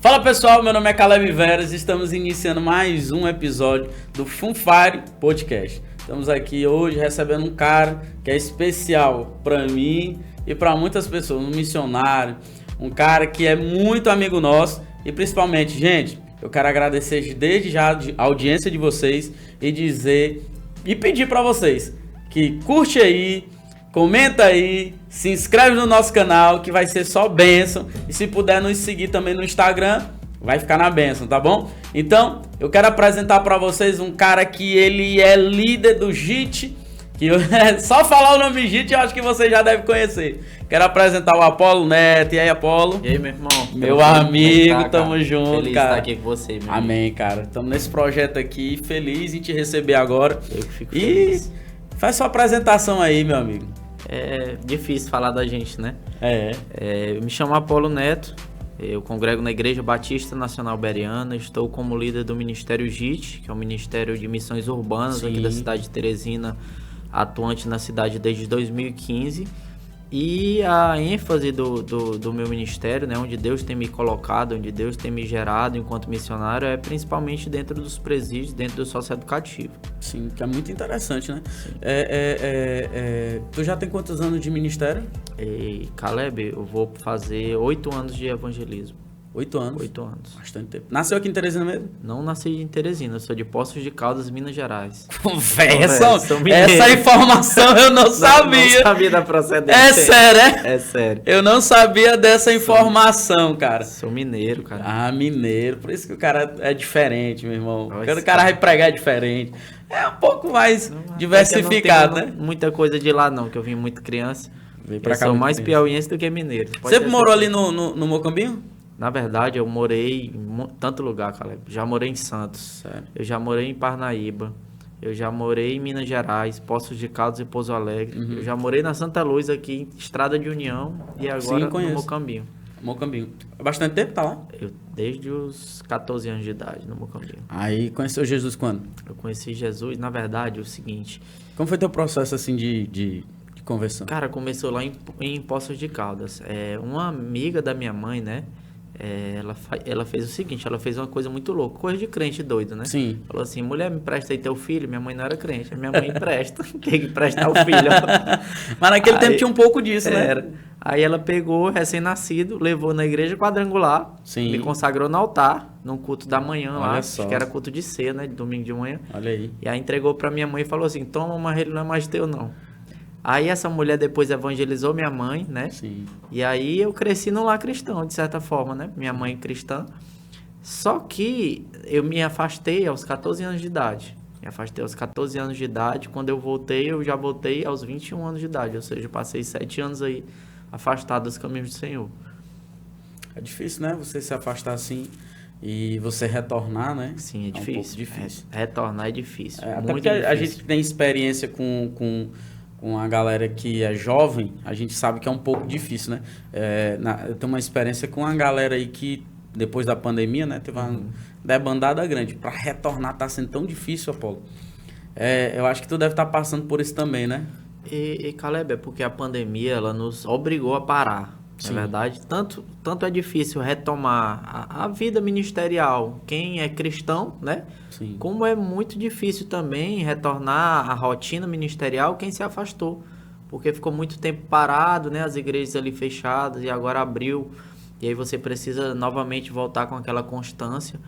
Fala pessoal, meu nome é Caleb Veras e estamos iniciando mais um episódio do Funfire Podcast. Estamos aqui hoje recebendo um cara que é especial para mim e para muitas pessoas, um missionário, um cara que é muito amigo nosso e principalmente, gente, eu quero agradecer desde já a audiência de vocês e dizer e pedir para vocês que curte aí, comenta aí, se inscreve no nosso canal que vai ser só bênção. E se puder nos seguir também no Instagram, vai ficar na bênção, tá bom? Então, eu quero apresentar para vocês um cara que ele é líder do JIT, que só falar o nome JIT eu acho que você já deve conhecer. Quero apresentar o Apolo Neto. E aí, Apolo? E aí, meu irmão? Meu amigo, tamo junto, feliz cara. Estar aqui com você, meu Amém, cara. Estamos nesse projeto aqui, feliz em te receber agora. Eu que fico feliz. E faz sua apresentação aí, meu amigo. É difícil falar da gente, né? Eu me chamo Apolo Neto, eu congrego na Igreja Batista Nacional Beriana, estou como líder do Ministério JIT, que é o Ministério de Missões Urbanas aqui da cidade de Teresina, atuante na cidade desde 2015. E a ênfase do meu ministério, né, onde Deus tem me colocado, onde Deus tem me gerado enquanto missionário, é principalmente dentro dos presídios, dentro do socioeducativo. Sim, que é muito interessante, né? Tu já tem quantos anos de ministério? Caleb, eu vou fazer 8 anos de evangelismo. 8 anos? 8 anos. Bastante tempo. Nasceu aqui em Teresina mesmo? Não nasci em Teresina, eu sou de Poços de Caldas, Minas Gerais. Essa informação eu não sabia. Não sabia da procedência. É sério, É sério. Eu não sabia dessa informação, cara. Sou mineiro, cara. Ah, mineiro. Por isso que o cara é diferente, meu irmão. Nossa, Quando o cara vai pregar é diferente. É um pouco mais diversificado, né? Muita coisa de lá não, que eu vim muito criança. Eu sou mais piauiense do que mineiro. Sempre morou ali no Mocambinho? Na verdade, eu morei em tanto lugar, Caleb. Já morei em Santos. Sério? Eu já morei em Parnaíba. Eu já morei em Minas Gerais, Poços de Caldas e Pouso Alegre. Uhum. Eu já morei na Santa Luz aqui, Estrada de União. E agora no Mocambinho. Mocambinho. Há bastante tempo tá lá? Eu desde os 14 anos de idade no Mocambinho. Aí conheceu Jesus quando? Eu conheci Jesus, na verdade, o seguinte... Como foi teu processo assim de conversão? Cara, começou lá em Poços de Caldas. Uma amiga da minha mãe, né? Ela fez o seguinte, ela fez uma coisa muito louca, coisa de crente doido, né? Sim. Falou assim, mulher, me presta aí teu filho. Minha mãe não era crente, minha mãe empresta. Tem que prestar o filho. Mas naquele tempo tinha um pouco disso, né? Aí ela pegou, recém-nascido, levou na igreja quadrangular, Sim. me consagrou no altar, num culto da manhã. Olha lá, só. acho que era culto de ceia, né? De domingo de manhã. Olha aí. E aí entregou pra minha mãe e falou assim, toma, mas ele não é mais teu, não. Aí essa mulher depois evangelizou minha mãe, né? Sim. E aí eu cresci no lar cristão, de certa forma, né? Minha mãe cristã. Só que eu me afastei aos 14 anos de idade. Me afastei aos 14 anos de idade. Quando eu voltei, eu já voltei aos 21 anos de idade. Ou seja, eu passei 7 anos aí afastado dos caminhos do Senhor. É difícil, né? Você se afastar assim e você retornar, né? Sim, é difícil. Um pouco difícil. Retornar é difícil. Até muito porque difícil. A gente tem experiência com a galera que é jovem, a gente sabe que é um pouco difícil, né? Eu tenho uma experiência com uma galera aí que, depois da pandemia, né? Teve uma debandada grande. Para retornar tá sendo tão difícil, Apolo. Eu acho que tu deve estar passando por isso também, né? E Caleb, é porque a pandemia, ela nos obrigou a parar. Sim. Na verdade, tanto é difícil retomar a vida ministerial, quem é cristão, né? Sim. Como é muito difícil também retornar à rotina ministerial quem se afastou, porque ficou muito tempo parado, né? As igrejas ali fechadas e agora abriu, e aí você precisa novamente voltar com aquela constância.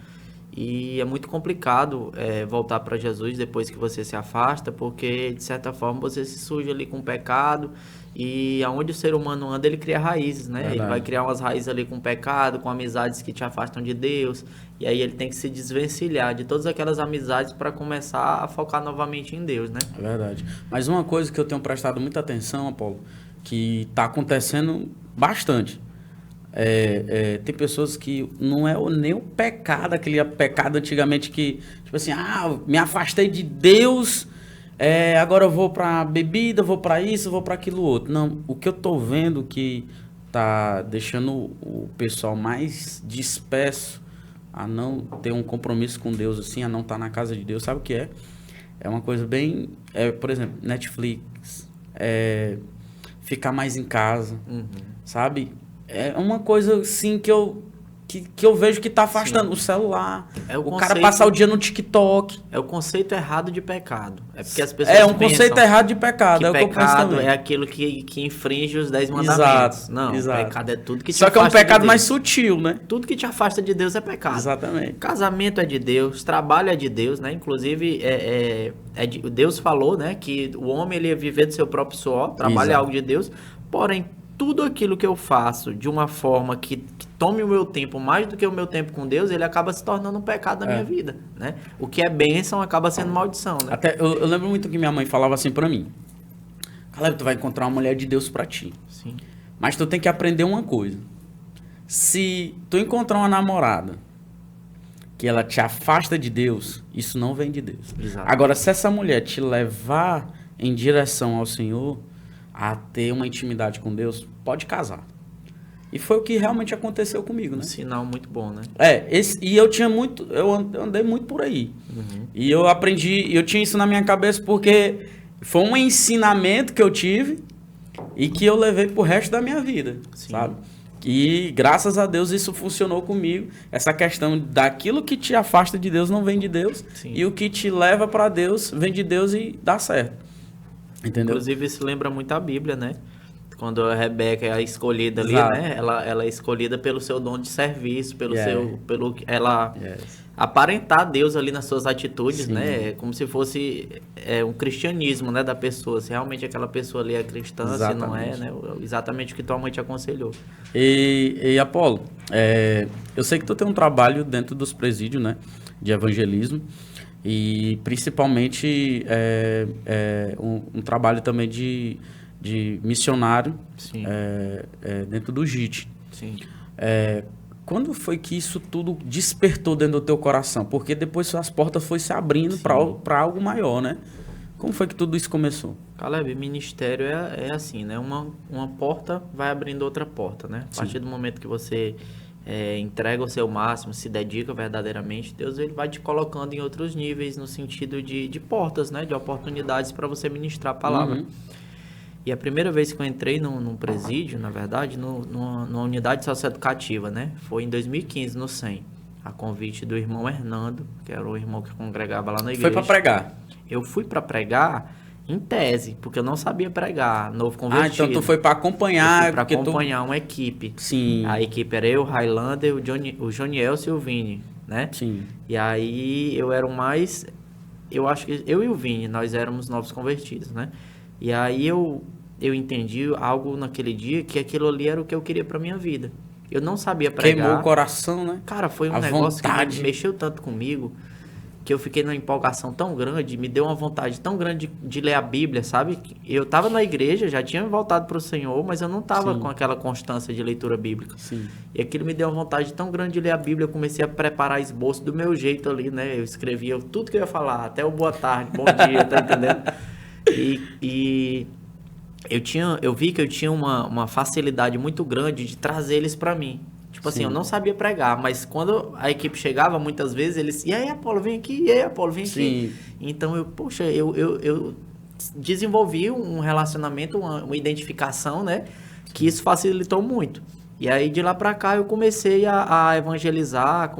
E é muito complicado voltar para Jesus depois que você se afasta, porque de certa forma você se suja ali com o pecado. E aonde o ser humano anda, ele cria raízes, né? Verdade. Ele vai criar umas raízes ali com o pecado, com amizades que te afastam de Deus. E aí ele tem que se desvencilhar de todas aquelas amizades para começar a focar novamente em Deus, né? É verdade. Mas uma coisa que eu tenho prestado muita atenção, Apolo, que está acontecendo bastante. Tem pessoas que não é nem o pecado, aquele pecado antigamente que, tipo assim, me afastei de Deus, agora eu vou pra bebida, vou pra isso, vou pra aquilo outro. Não, o que eu tô vendo que tá deixando o pessoal mais disperso a não ter um compromisso com Deus, assim, a não estar na casa de Deus, sabe o que é? É uma coisa bem, por exemplo, Netflix, ficar mais em casa, sabe? É uma coisa assim que eu que eu vejo que tá afastando o celular. É o cara conceito- passar o dia no TikTok. É o conceito errado de pecado. É porque as pessoas É um pensam conceito errado de pecado. que É o que eu penso pecado também. é aquilo que infringe os 10 mandamentos. Não, exato. pecado é tudo que te Só que é um afasta de pecado Deus. mais sutil, né? Tudo que te afasta de Deus é pecado. Exatamente. Casamento é de Deus, trabalho é de Deus, né? Inclusive, Deus falou, né, que o homem ele ia viver do seu próprio suor, trabalho é Exato. algo de Deus, porém, tudo aquilo que eu faço de uma forma que tome o meu tempo mais do que o meu tempo com Deus, ele acaba se tornando um pecado na minha vida, né? O que é bênção acaba sendo maldição, né? Até, eu lembro muito que minha mãe falava assim pra mim. Caleb, tu vai encontrar uma mulher de Deus pra ti. Sim. Mas tu tem que aprender uma coisa. Se tu encontrar uma namorada que ela te afasta de Deus, isso não vem de Deus. Exato. Agora, se essa mulher te levar em direção ao Senhor, a ter uma intimidade com Deus, pode casar. E foi o que realmente aconteceu comigo, Um né? sinal muito bom, né? E eu tinha muito, eu andei muito por aí. E eu aprendi, eu tinha isso na minha cabeça porque foi um ensinamento que eu tive e que eu levei pro resto da minha vida, Sim. sabe? E graças a Deus isso funcionou comigo. Essa questão daquilo que te afasta de Deus não vem de Deus. Sim. E o que te leva para Deus vem de Deus e dá certo. Entendeu? Inclusive, isso lembra muito a Bíblia, né? Quando a Rebeca é a escolhida ali, Exato. né? Ela é escolhida pelo seu dom de serviço, Yeah. ela Yes. aparentar Deus ali nas suas atitudes, Sim. né? Como se fosse um cristianismo, né, da pessoa. Se realmente aquela pessoa ali é cristã, se não é, Exatamente. né? Exatamente o que tua mãe te aconselhou. E Apolo, eu sei que tu tem um trabalho dentro dos presídios, né, de evangelismo e principalmente um trabalho também de missionário Sim. dentro do JIT. Sim. Quando foi que isso tudo despertou dentro do teu coração? Porque depois as portas foram se abrindo para algo maior, né? Como foi que tudo isso começou? Caleb, ministério é assim, né? Uma porta vai abrindo outra porta, né? A partir do momento que você entrega o seu máximo, se dedica verdadeiramente, Deus ele vai te colocando em outros níveis no sentido de portas, né? De oportunidades para você ministrar a palavra. Uhum. E a primeira vez que eu entrei num presídio, na verdade, numa unidade socioeducativa, né? Foi em 2015, no 100. A convite do irmão Hernando, que era o irmão que congregava lá na igreja. Foi para pregar. Eu fui para pregar em tese, porque eu não sabia pregar, novo convertido. Então tu foi para acompanhar, para porque acompanhar uma equipe. Sim. A equipe era eu, o Highlander, o Jonielso e o Vini, né? Sim. E aí eu era o mais... Eu acho que eu e o Vini, nós éramos novos convertidos, né? E aí eu entendi algo naquele dia, que aquilo ali era o que eu queria pra minha vida. Eu não sabia pregar. Queimou o coração, né? Cara, foi um A negócio vontade. que mexeu tanto comigo, que eu fiquei numa empolgação tão grande, me deu uma vontade tão grande de ler a Bíblia, sabe? Eu tava na igreja, já tinha voltado pro Senhor, mas eu não tava Sim. com aquela constância de leitura bíblica. Sim. E aquilo me deu uma vontade tão grande de ler a Bíblia, eu comecei a preparar esboço do meu jeito ali, né? Eu escrevia tudo que eu ia falar, até o boa tarde, bom dia, tá entendendo? E eu vi que eu tinha uma facilidade muito grande de trazer eles pra mim. Tipo assim, Sim. eu não sabia pregar, mas quando a equipe chegava, muitas vezes eles... E aí, Apolo, vem aqui. E aí, Apolo, vem aqui. Sim. Então, eu desenvolvi um relacionamento, uma identificação, né? Que isso facilitou muito. E aí, de lá pra cá, eu comecei a evangelizar,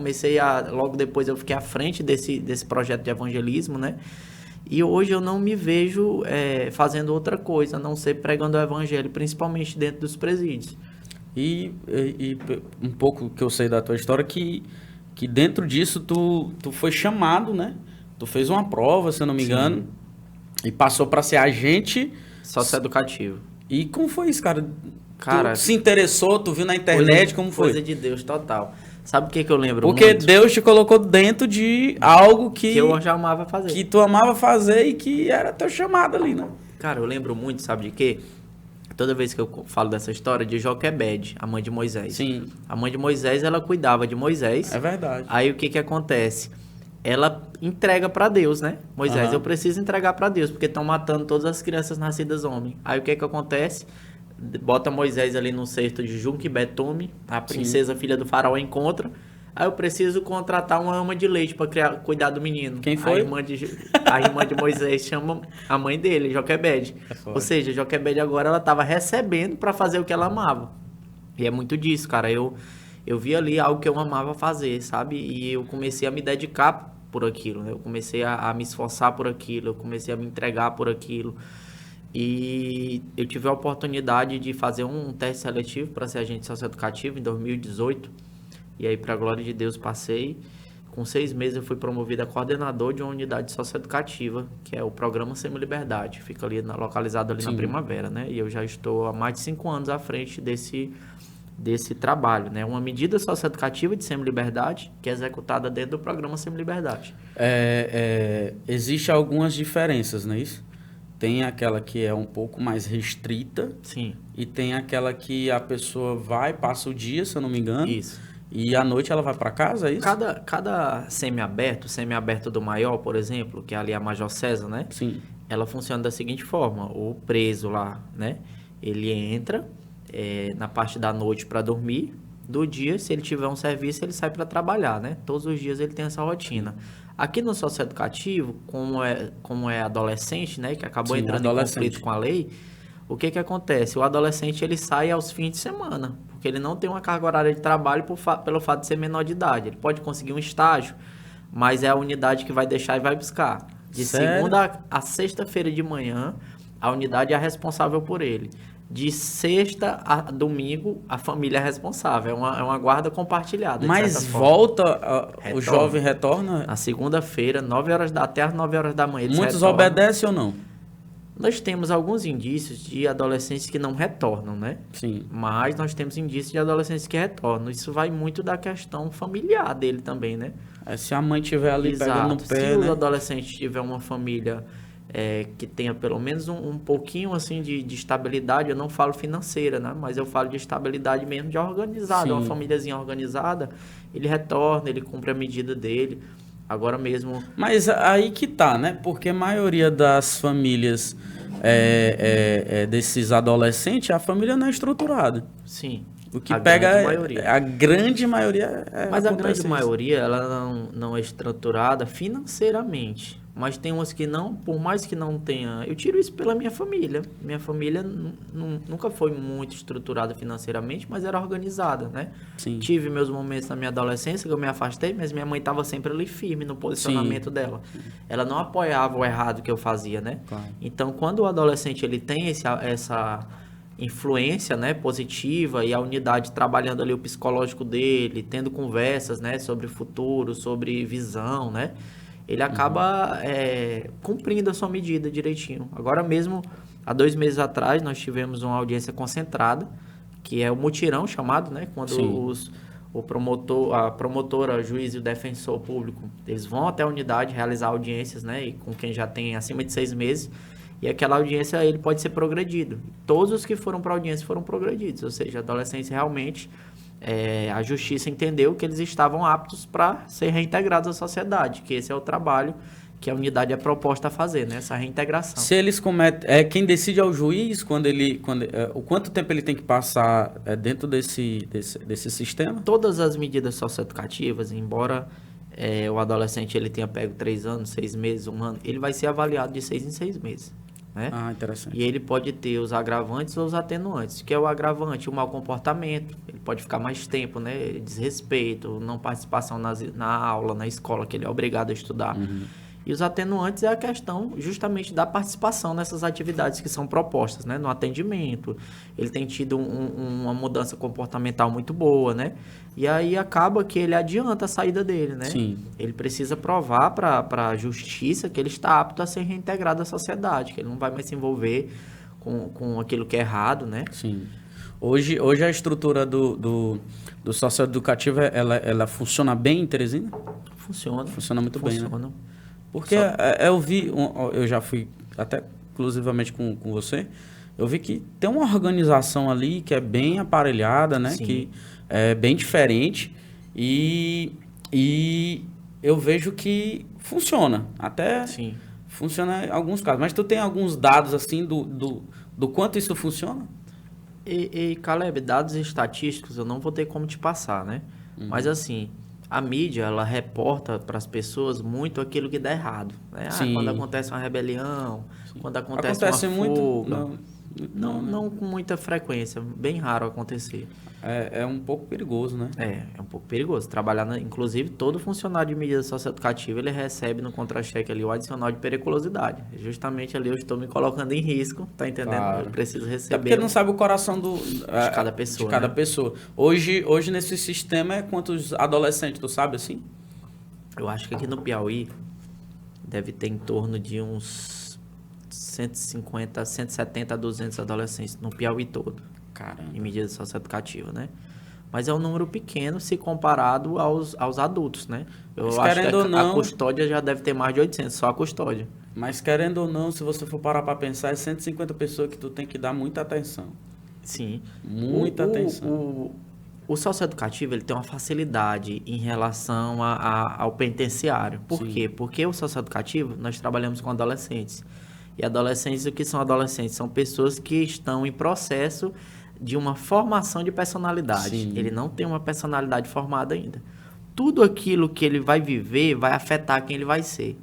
logo depois eu fiquei à frente desse projeto de evangelismo, né? E hoje eu não me vejo fazendo outra coisa, a não ser pregando o evangelho, principalmente dentro dos presídios. E um pouco que eu sei da tua história, que dentro disso tu foi chamado, né? Tu fez uma prova, se eu não me engano, e passou para ser agente Socioeducativo. E como foi isso, cara? Cara, Tu se interessou, tu viu na internet, como foi? Coisa de Deus, total. Sabe o que eu lembro Porque muito? Deus te colocou dentro de algo que eu já amava fazer. que tu amava fazer e que era teu chamado ali, né? Cara, eu lembro muito, sabe de quê? Toda vez que eu falo dessa história de Joquebede, a mãe de Moisés. Sim. A mãe de Moisés, ela cuidava de Moisés. É verdade. Aí o que acontece? Ela entrega pra Deus, né? Moisés, eu preciso entregar pra Deus, porque estão matando todas as crianças nascidas homem. Aí o que acontece? Bota Moisés ali no cesto de Junque Betume, a princesa filha do faraó encontra. Aí eu preciso contratar uma ama de leite pra cuidar do menino. Quem foi? A irmã de Moisés chama a mãe dele, Joquebede. Ou seja, Joquebede agora ela tava recebendo pra fazer o que ela amava. E é muito disso, cara. Eu eu vi ali algo que eu amava fazer, sabe? E eu comecei a me dedicar por aquilo, né? Eu comecei a me esforçar por aquilo, eu comecei a me entregar por aquilo. E eu tive a oportunidade de fazer um teste seletivo para ser agente socioeducativo em 2018. E aí, para a glória de Deus, passei. Com 6 meses eu fui promovido a coordenador de uma unidade socioeducativa, que é o programa Semi-Liberdade. Fica ali localizado ali na Primavera, né? E eu já estou há mais de 5 anos à frente desse trabalho, né? Uma medida socioeducativa de semi-liberdade que é executada dentro do programa Semi-Liberdade. Existe algumas diferenças, não é isso? Tem aquela que é um pouco mais restrita. Sim. E tem aquela que a pessoa vai, passa o dia, se eu não me engano. Isso. E à noite ela vai para casa, é isso? Cada semi-aberto do maior, por exemplo, que é ali a Major César, né? Sim. Ela funciona da seguinte forma: o preso lá, né? Ele entra na parte da noite para dormir. Do dia, se ele tiver um serviço, ele sai para trabalhar, né? Todos os dias ele tem essa rotina. Aqui no socioeducativo, como é adolescente, né? Que acabou entrando em conflito com a lei, o que acontece? O adolescente ele sai aos fins de semana, porque ele não tem uma carga horária de trabalho pelo fato de ser menor de idade. Ele pode conseguir um estágio, mas é a unidade que vai deixar e vai buscar. De segunda a sexta-feira de manhã, a unidade é a responsável por ele. De sexta a domingo, a família é responsável. É uma guarda compartilhada. Mas volta, o jovem retorna? Na segunda-feira, 9 horas da tarde, 9 horas da manhã. Muitos obedecem ou não? Nós temos alguns indícios de adolescentes que não retornam, né? Sim. Mas nós temos indícios de adolescentes que retornam. Isso vai muito da questão familiar dele também, né? Se a mãe estiver ali pegando no pé, Se o adolescente tiver uma família que tenha pelo menos um pouquinho assim de estabilidade, eu não falo financeira, né? Mas eu falo de estabilidade mesmo, de organizada. Uma famíliazinha organizada, ele retorna, ele cumpre a medida dele. Agora mesmo... Mas aí que tá, né? Porque a maioria das famílias desses adolescentes, a família não é estruturada. Sim. O que pega a grande maioria Mas a grande maioria, ela não é estruturada financeiramente. Mas tem umas que não, por mais que não tenha... Eu tiro isso pela minha família. Minha família nunca foi muito estruturada financeiramente, mas era organizada, né? Sim. Tive meus momentos na minha adolescência que eu me afastei, mas minha mãe estava sempre ali firme no posicionamento dela. Ela não apoiava o errado que eu fazia, né? Claro. Então, quando o adolescente ele tem essa influência, né, positiva, e a unidade trabalhando ali o psicológico dele, tendo conversas, né, sobre o futuro, sobre visão, né? Ele acaba cumprindo a sua medida direitinho. Agora mesmo, há 2 meses atrás, nós tivemos uma audiência concentrada, que é o mutirão chamado, né? Quando a promotora, o juiz e o defensor público, eles vão até a unidade realizar audiências, né? E com quem já tem acima de 6 meses, e aquela audiência ele pode ser progredido. Todos os que foram para a audiência foram progredidos, ou seja, adolescentes realmente... a justiça entendeu que eles estavam aptos para ser reintegrados à sociedade, que esse é o trabalho que a unidade é proposta a fazer, né? Essa reintegração. Se eles cometem... quem decide é o juiz, o quanto tempo ele tem que passar dentro desse sistema? Todas as medidas socioeducativas, embora o adolescente ele tenha pego 3 anos, 6 meses, 1 ano, ele vai ser avaliado de 6 em 6 meses. Né? Ah, interessante. E ele pode ter os agravantes ou os atenuantes, que é o agravante, o mau comportamento, ele pode ficar mais tempo, né? Desrespeito, não participação na aula, na escola, que ele é obrigado a estudar. E os atenuantes é a questão justamente da participação nessas atividades que são propostas, né? No atendimento, ele tem tido uma mudança comportamental muito boa, né? E aí acaba que ele adianta a saída dele, né? Sim. Ele precisa provar para a justiça que ele está apto a ser reintegrado à sociedade, que ele não vai mais se envolver com aquilo que é errado, né? Sim. Hoje a estrutura do socioeducativo, ela funciona bem em Teresina? Funciona muito bem, né? Porque eu já fui até exclusivamente com você, eu vi que tem uma organização ali que é bem aparelhada, né? Sim. Que é bem diferente e eu vejo que funciona, até Sim. Funciona em alguns casos. Mas tu tem alguns dados assim do quanto isso funciona? E Caleb, dados estatísticos eu não vou ter como te passar, né? Mas assim... A mídia, ela reporta para as pessoas muito aquilo que dá errado, né? Quando acontece uma rebelião, quando acontece uma fuga. Não com muita frequência, bem raro acontecer. É um pouco perigoso, né? É um pouco perigoso. Inclusive, todo funcionário de medida socioeducativa, ele recebe no contra-cheque ali o adicional de periculosidade. Justamente ali eu estou me colocando em risco, tá entendendo? Claro. Eu preciso Até receber porque não sabe o coração de cada pessoa. De cada né? pessoa. Hoje nesse sistema, quantos adolescentes, tu sabe assim? Eu acho que aqui no Piauí deve ter em torno de uns 150, 170 a 200 adolescentes no Piauí todo. Caramba. Em medida socioeducativa, né? Mas é um número pequeno se comparado aos adultos, né? Eu Mas acho querendo que ou não- a custódia já deve ter mais de 800, só a custódia. Mas querendo ou não, se você for parar pra pensar, é 150 pessoas que tu tem que dar muita atenção. Sim. Muita atenção. O socioeducativo, ele tem uma facilidade em relação ao penitenciário. Por Sim. quê? Porque o socioeducativo, nós trabalhamos com adolescentes. E adolescentes, o que são adolescentes? São pessoas que estão em processo de uma formação de personalidade. Sim. Ele não tem uma personalidade formada ainda. Tudo aquilo que ele vai viver vai afetar quem ele vai ser.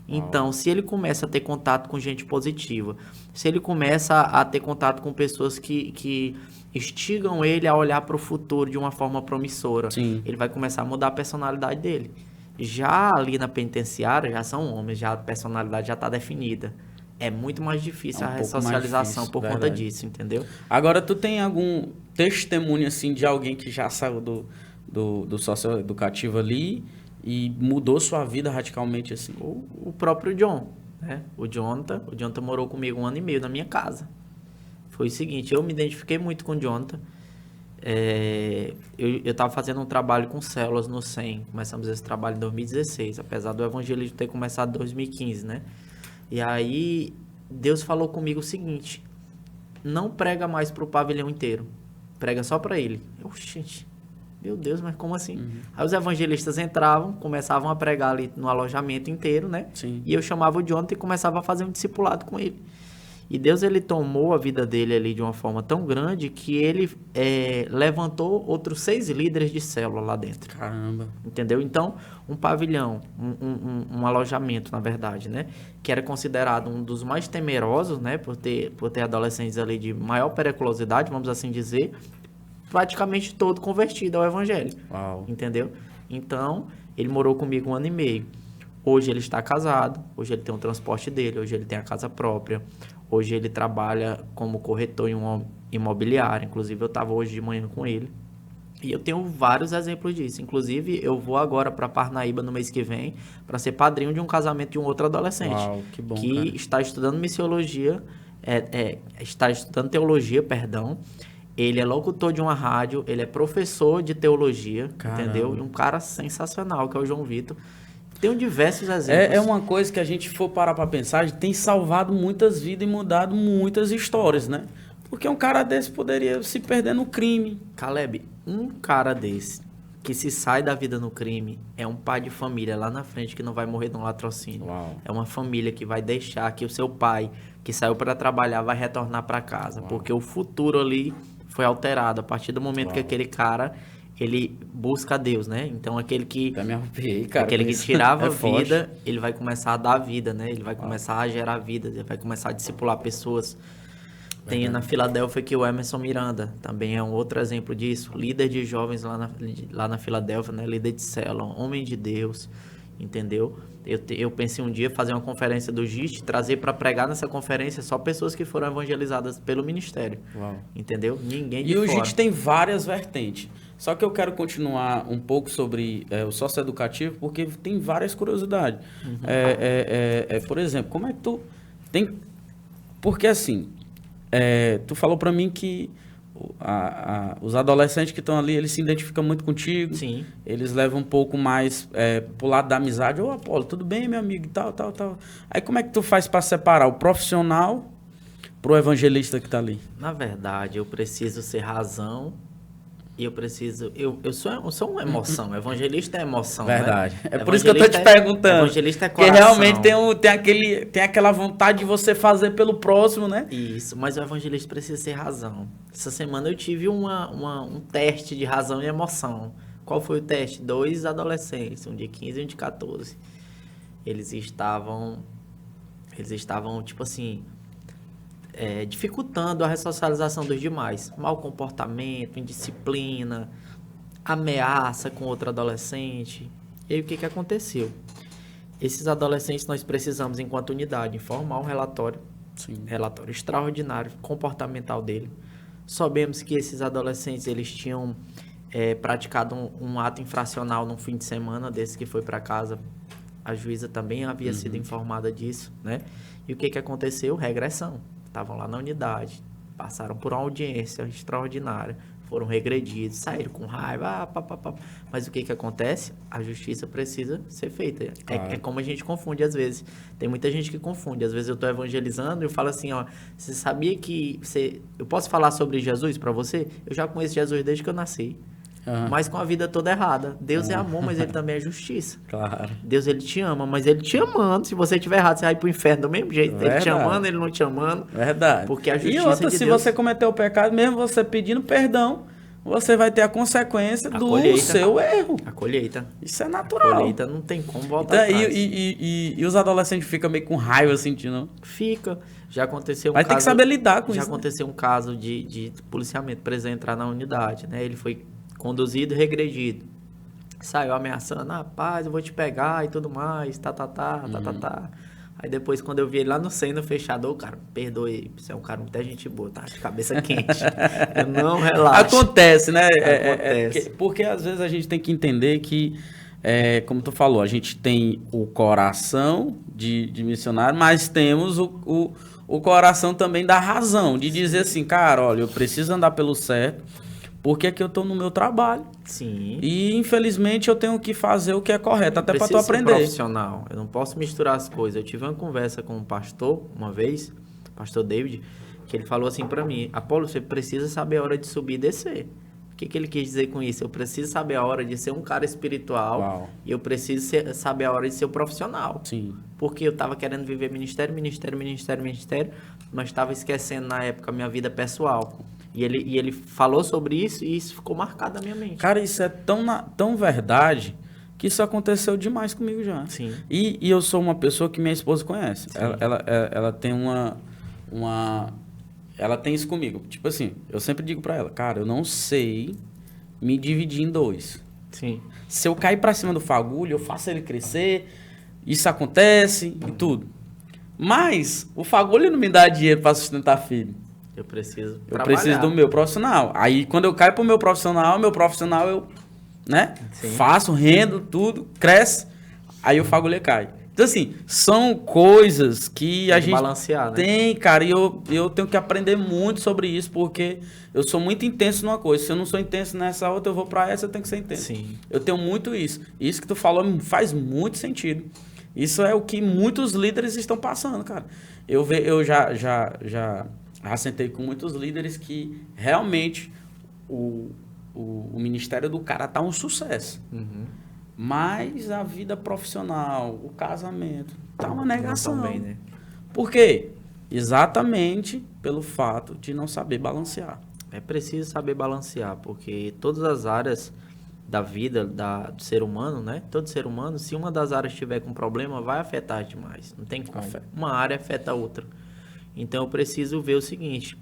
Então, se ele começa a ter contato com gente positiva, se ele começa a ter contato com pessoas que instigam ele a olhar para o futuro de uma forma promissora, Sim. ele vai começar a mudar a personalidade dele. Já ali na penitenciária, já são homens, já a personalidade já está definida. É muito mais difícil É um a pouco mais ressocialização difícil, por conta verdade. disso, entendeu? Agora, tu tem algum testemunho, assim, de alguém que já saiu do socioeducativo ali e mudou sua vida radicalmente, assim? O próprio John, né? O Jonathan morou comigo 1 ano e meio na minha casa. Foi o seguinte, eu me identifiquei muito com o Jonathan. Eu estava fazendo um trabalho com células no SEM. Começamos esse trabalho em 2016, apesar do evangelismo ter começado em 2015, né? E aí, Deus falou comigo o seguinte: não prega mais para o pavilhão inteiro, prega só para ele. Gente, meu Deus, mas como assim? Aí os evangelistas entravam, começavam a pregar ali no alojamento inteiro, né? Sim. E eu chamava o Jonathan e começava a fazer um discipulado com ele. E Deus, ele tomou a vida dele ali de uma forma tão grande que ele levantou outros 6 líderes de célula lá dentro. Caramba. Entendeu? Então, um pavilhão, um alojamento, na verdade, né? Que era considerado um dos mais temerosos, né? Por ter adolescentes ali de maior periculosidade, vamos assim dizer, praticamente todo convertido ao evangelho. Uau. Entendeu? Então, ele morou comigo 1 ano e meio. Hoje ele está casado, hoje ele tem um transporte dele, hoje ele tem a casa própria, hoje ele trabalha como corretor em uma imobiliária. Inclusive, eu estava hoje de manhã com ele. E eu tenho vários exemplos disso. Inclusive, eu vou agora para Parnaíba no mês que vem para ser padrinho de um casamento de um outro adolescente. Uau, que bom, que cara. está estudando missiologia, está estudando teologia, perdão. Ele é locutor de uma rádio, ele é professor de teologia, Caramba. entendeu? E um cara sensacional, que é o João Vitor. Tenho diversos exemplos. É uma coisa que a gente for parar pra pensar, tem salvado muitas vidas e mudado muitas histórias, né? Porque um cara desse poderia se perder no crime. Caleb, um cara desse que se sai da vida no crime é um pai de família lá na frente que não vai morrer de um latrocínio. Uau. É uma família que vai deixar que o seu pai, que saiu para trabalhar, vai retornar para casa. Uau. Porque o futuro ali foi alterado a partir do momento que Uau. aquele cara, ele busca Deus, né? Então aquele que... Até me arrepiei, cara. Aquele que isso. tirava É forte. vida, ele vai começar a dar vida, né? Ele vai começar a gerar vida, ele vai começar a discipular pessoas. Tem na Filadélfia aqui o Emerson Miranda, também é um outro exemplo disso. Líder de jovens lá na Filadélfia, né? Líder de célula, homem de Deus, entendeu? Eu pensei um dia fazer uma conferência do GIST, trazer para pregar nessa conferência só pessoas que foram evangelizadas pelo ministério. Uau. Entendeu? Ninguém de E o fora. JIT tem várias vertentes. Só que eu quero continuar um pouco sobre o socioeducativo, porque tem várias curiosidades. Por exemplo, como é que tu tem... Porque assim, tu falou pra mim que os adolescentes que estão ali, eles se identificam muito contigo. Sim. Eles levam um pouco mais pro lado da amizade. Ô, Apolo, tudo bem, meu amigo? E tal. Aí como é que tu faz pra separar o profissional pro evangelista que tá ali? Na verdade, eu preciso ser razão e eu preciso... Eu sou uma emoção. Evangelista é emoção, Verdade. né? É por isso que eu tô te perguntando. Evangelista é Porque coração. realmente tem aquela vontade de você fazer pelo próximo, né? Isso, mas o evangelista precisa ser razão. Essa semana eu tive um teste de razão e emoção. Qual foi o teste? 2 adolescentes, um de 15 e um de 14. Eles estavam tipo assim... dificultando a ressocialização dos demais. Mau comportamento, indisciplina, ameaça com outro adolescente. E aí o que aconteceu? Esses adolescentes nós precisamos, enquanto unidade, informar um relatório extraordinário, comportamental dele. Sabemos que esses adolescentes eles tinham praticado um ato infracional no fim de semana, desse que foi para casa. A juíza também havia sido informada disso, né? E o que aconteceu? Regressão. Estavam lá na unidade, passaram por uma audiência extraordinária, foram regredidos, saíram com raiva, mas o que acontece? A justiça precisa ser feita. É como a gente confunde às vezes. Tem muita gente que confunde. Às vezes eu estou evangelizando e eu falo assim, ó, você sabia que eu posso falar sobre Jesus para você? Eu já conheço Jesus desde que eu nasci. Mas com a vida toda errada. Deus é amor, mas ele também é justiça. Claro. Deus, ele te ama, mas ele te amando. Se você estiver errado, você vai pro inferno do mesmo jeito. Verdade. Ele te amando, ele não te amando. Verdade. Porque a justiça e outra, de se Deus... você cometeu o pecado, mesmo você pedindo perdão, você vai ter a consequência do seu erro. A colheita. Isso é natural. A colheita não tem como voltar atrás. E os adolescentes ficam meio com raiva, assim, não? Fica. Já aconteceu um caso... Mas tem que saber lidar com isso. Já aconteceu um caso de policiamento, preso entrar na unidade, né? Ele foi conduzido e regredido. Saiu ameaçando, rapaz, eu vou te pegar e tudo mais, tá. Aí depois, quando eu vi ele lá no centro fechador, cara, perdoe, você é um cara muita gente boa, tá de cabeça quente. Eu não relaxo. Acontece, né? Acontece. Porque às vezes a gente tem que entender que, como tu falou, a gente tem o coração de missionário, mas temos o coração também da razão, de dizer assim, cara, olha, eu preciso andar pelo certo, porque é que eu tô no meu trabalho. Sim. E, infelizmente, eu tenho que fazer o que é correto, até para tu aprender. Ser profissional. Eu não posso misturar as coisas. Eu tive uma conversa com um pastor, uma vez, o pastor David, que ele falou assim para mim, Apolo, você precisa saber a hora de subir e descer. O que ele quis dizer com isso? Eu preciso saber a hora de ser um cara espiritual. Uau. E eu preciso saber a hora de ser um profissional. Sim. Porque eu tava querendo viver ministério, mas estava esquecendo, na época, a minha vida pessoal. E ele falou sobre isso e isso ficou marcado na minha mente. Cara, isso é tão verdade que isso aconteceu demais comigo já. Sim. E eu sou uma pessoa que minha esposa conhece. Ela tem ela tem isso comigo. Tipo assim, eu sempre digo pra ela, cara, eu não sei me dividir em dois. Sim. Se eu cair pra cima do fagulho, eu faço ele crescer, isso acontece e tudo. Mas o fagulho não me dá dinheiro pra sustentar filho. Eu preciso do meu profissional. Aí, quando eu caio pro meu profissional eu, né? Sim. Faço, rendo, tudo, cresce, aí o fagulho cai. Então, assim, são coisas que a gente balancear, né? Tem, cara, e eu tenho que aprender muito sobre isso, porque eu sou muito intenso numa coisa. Se eu não sou intenso nessa outra, eu vou pra essa, eu tenho que ser intenso. Sim. Eu tenho muito isso. Isso que tu falou faz muito sentido. Isso é o que muitos líderes estão passando, cara. Eu já sentei com muitos líderes que realmente o ministério do cara tá um sucesso. Uhum. Mas a vida profissional, o casamento, tá uma negação. Também, né? Por quê? Exatamente pelo fato de não saber balancear. É preciso saber balancear, porque todas as áreas da vida do ser humano, né? Todo ser humano, se uma das áreas tiver com problema, vai afetar demais. Não tem como. Uma área afeta a outra. Então, eu preciso ver o seguinte,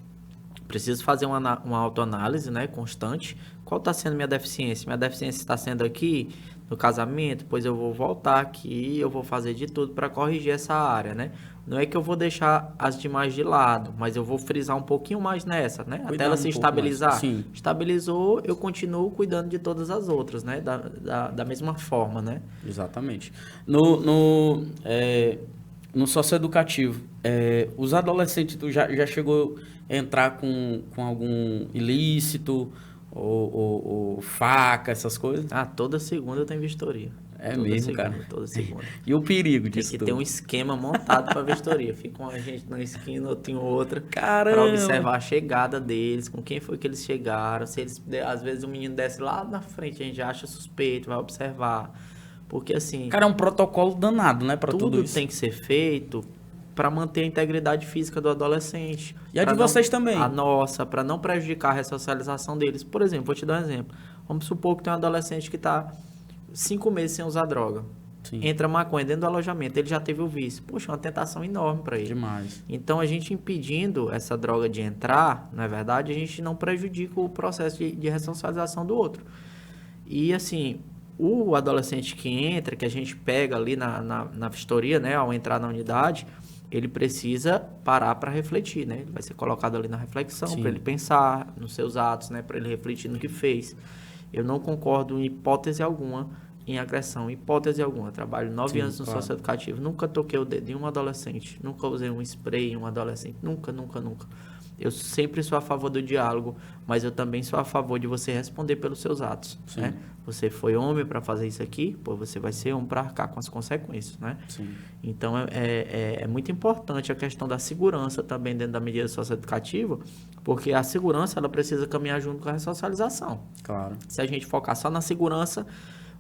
preciso fazer uma autoanálise, né, constante. Qual está sendo minha deficiência? Minha deficiência está sendo aqui no casamento, pois eu vou voltar aqui, eu vou fazer de tudo para corrigir essa área, né? Não é que eu vou deixar as demais de lado, mas eu vou frisar um pouquinho mais nessa, né? Até ela se estabilizar. Sim. Estabilizou, eu continuo cuidando de todas as outras, né? Da mesma forma, né? Exatamente. No socioeducativo, os adolescentes, tu já chegou a entrar com algum ilícito ou faca, essas coisas? Toda segunda eu tenho vistoria. É mesmo, cara? Toda segunda. E o perigo disso Tem que ter um esquema montado para vistoria. Fica uma gente na esquina, outro em outra. Caramba! Para observar a chegada deles, com quem foi que eles chegaram. Se eles, às vezes o menino desce lá na frente, a gente acha suspeito, vai observar. Porque assim... Cara, é um protocolo danado, né, para tudo isso. Tudo tem que ser feito para manter a integridade física do adolescente. E a de vocês também. A nossa, para não prejudicar a ressocialização deles. Por exemplo, vou te dar um exemplo. Vamos supor que tem um adolescente que está 5 meses sem usar droga. entra maconha dentro do alojamento, ele já teve o vício. Poxa, uma tentação enorme para ele. Demais. Então, a gente impedindo essa droga de entrar, na verdade, a gente não prejudica o processo de ressocialização do outro. E, assim, o adolescente que entra, que a gente pega ali na vistoria, né, ao entrar na unidade, ele precisa parar para refletir, né? Ele vai ser colocado ali na reflexão, para ele pensar nos seus atos, né, para ele refletir no que fez. Eu não concordo em hipótese alguma em agressão, hipótese alguma. Eu trabalho 9 anos no socioeducativo, nunca toquei o dedo em um adolescente, nunca usei um spray em um adolescente, nunca. Eu sempre sou a favor do diálogo, mas eu também sou a favor de você responder pelos seus atos, né? Você foi homem para fazer isso aqui, pô, você vai ser homem para arcar com as consequências, né? Sim. Então, é muito importante a questão da segurança também dentro da medida socioeducativa, porque a segurança, ela precisa caminhar junto com a ressocialização. Claro. Se a gente focar só na segurança,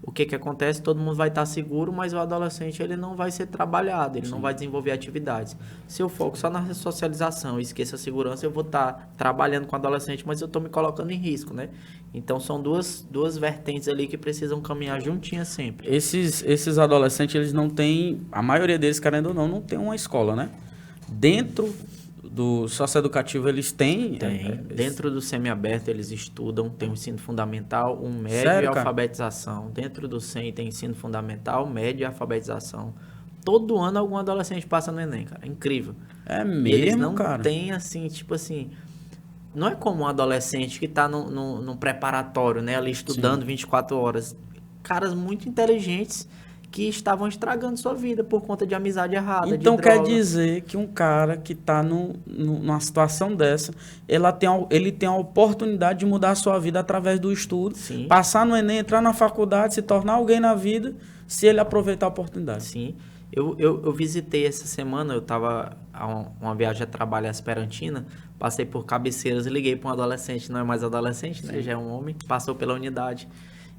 o que acontece? Todo mundo vai estar seguro, mas o adolescente ele não vai ser trabalhado, ele não vai desenvolver atividades. Se eu foco só na ressocialização e esqueço a segurança, eu vou estar trabalhando com o adolescente, mas eu estou me colocando em risco, né? Então, são duas vertentes ali que precisam caminhar juntinhas sempre. Esses adolescentes, eles não têm, a maioria deles, querendo ou não tem uma escola, né? Dentro do socioeducativo eles têm? Dentro do semiaberto eles estudam, tem o ensino fundamental, um médio. Sério, e cara? alfabetização. Dentro do SEM tem ensino fundamental, médio e alfabetização. Todo ano algum adolescente passa no Enem, cara. É incrível. É E eles mesmo, não cara? tem assim, tipo assim... Não é como um adolescente que tá num preparatório, né? Ali estudando 24 horas. Caras muito inteligentes que estavam estragando sua vida por conta de amizade errada, Então de quer droga. dizer que um cara que está numa situação dessa, ele tem a oportunidade de mudar a sua vida através do estudo, Sim. passar no Enem, entrar na faculdade, se tornar alguém na vida, se ele aproveitar a oportunidade. Sim. Eu visitei essa semana, eu estava a uma viagem a trabalho à Esperantina, passei por Cabeceiras e liguei para um adolescente, não é mais adolescente, né? Já é um homem, passou pela unidade.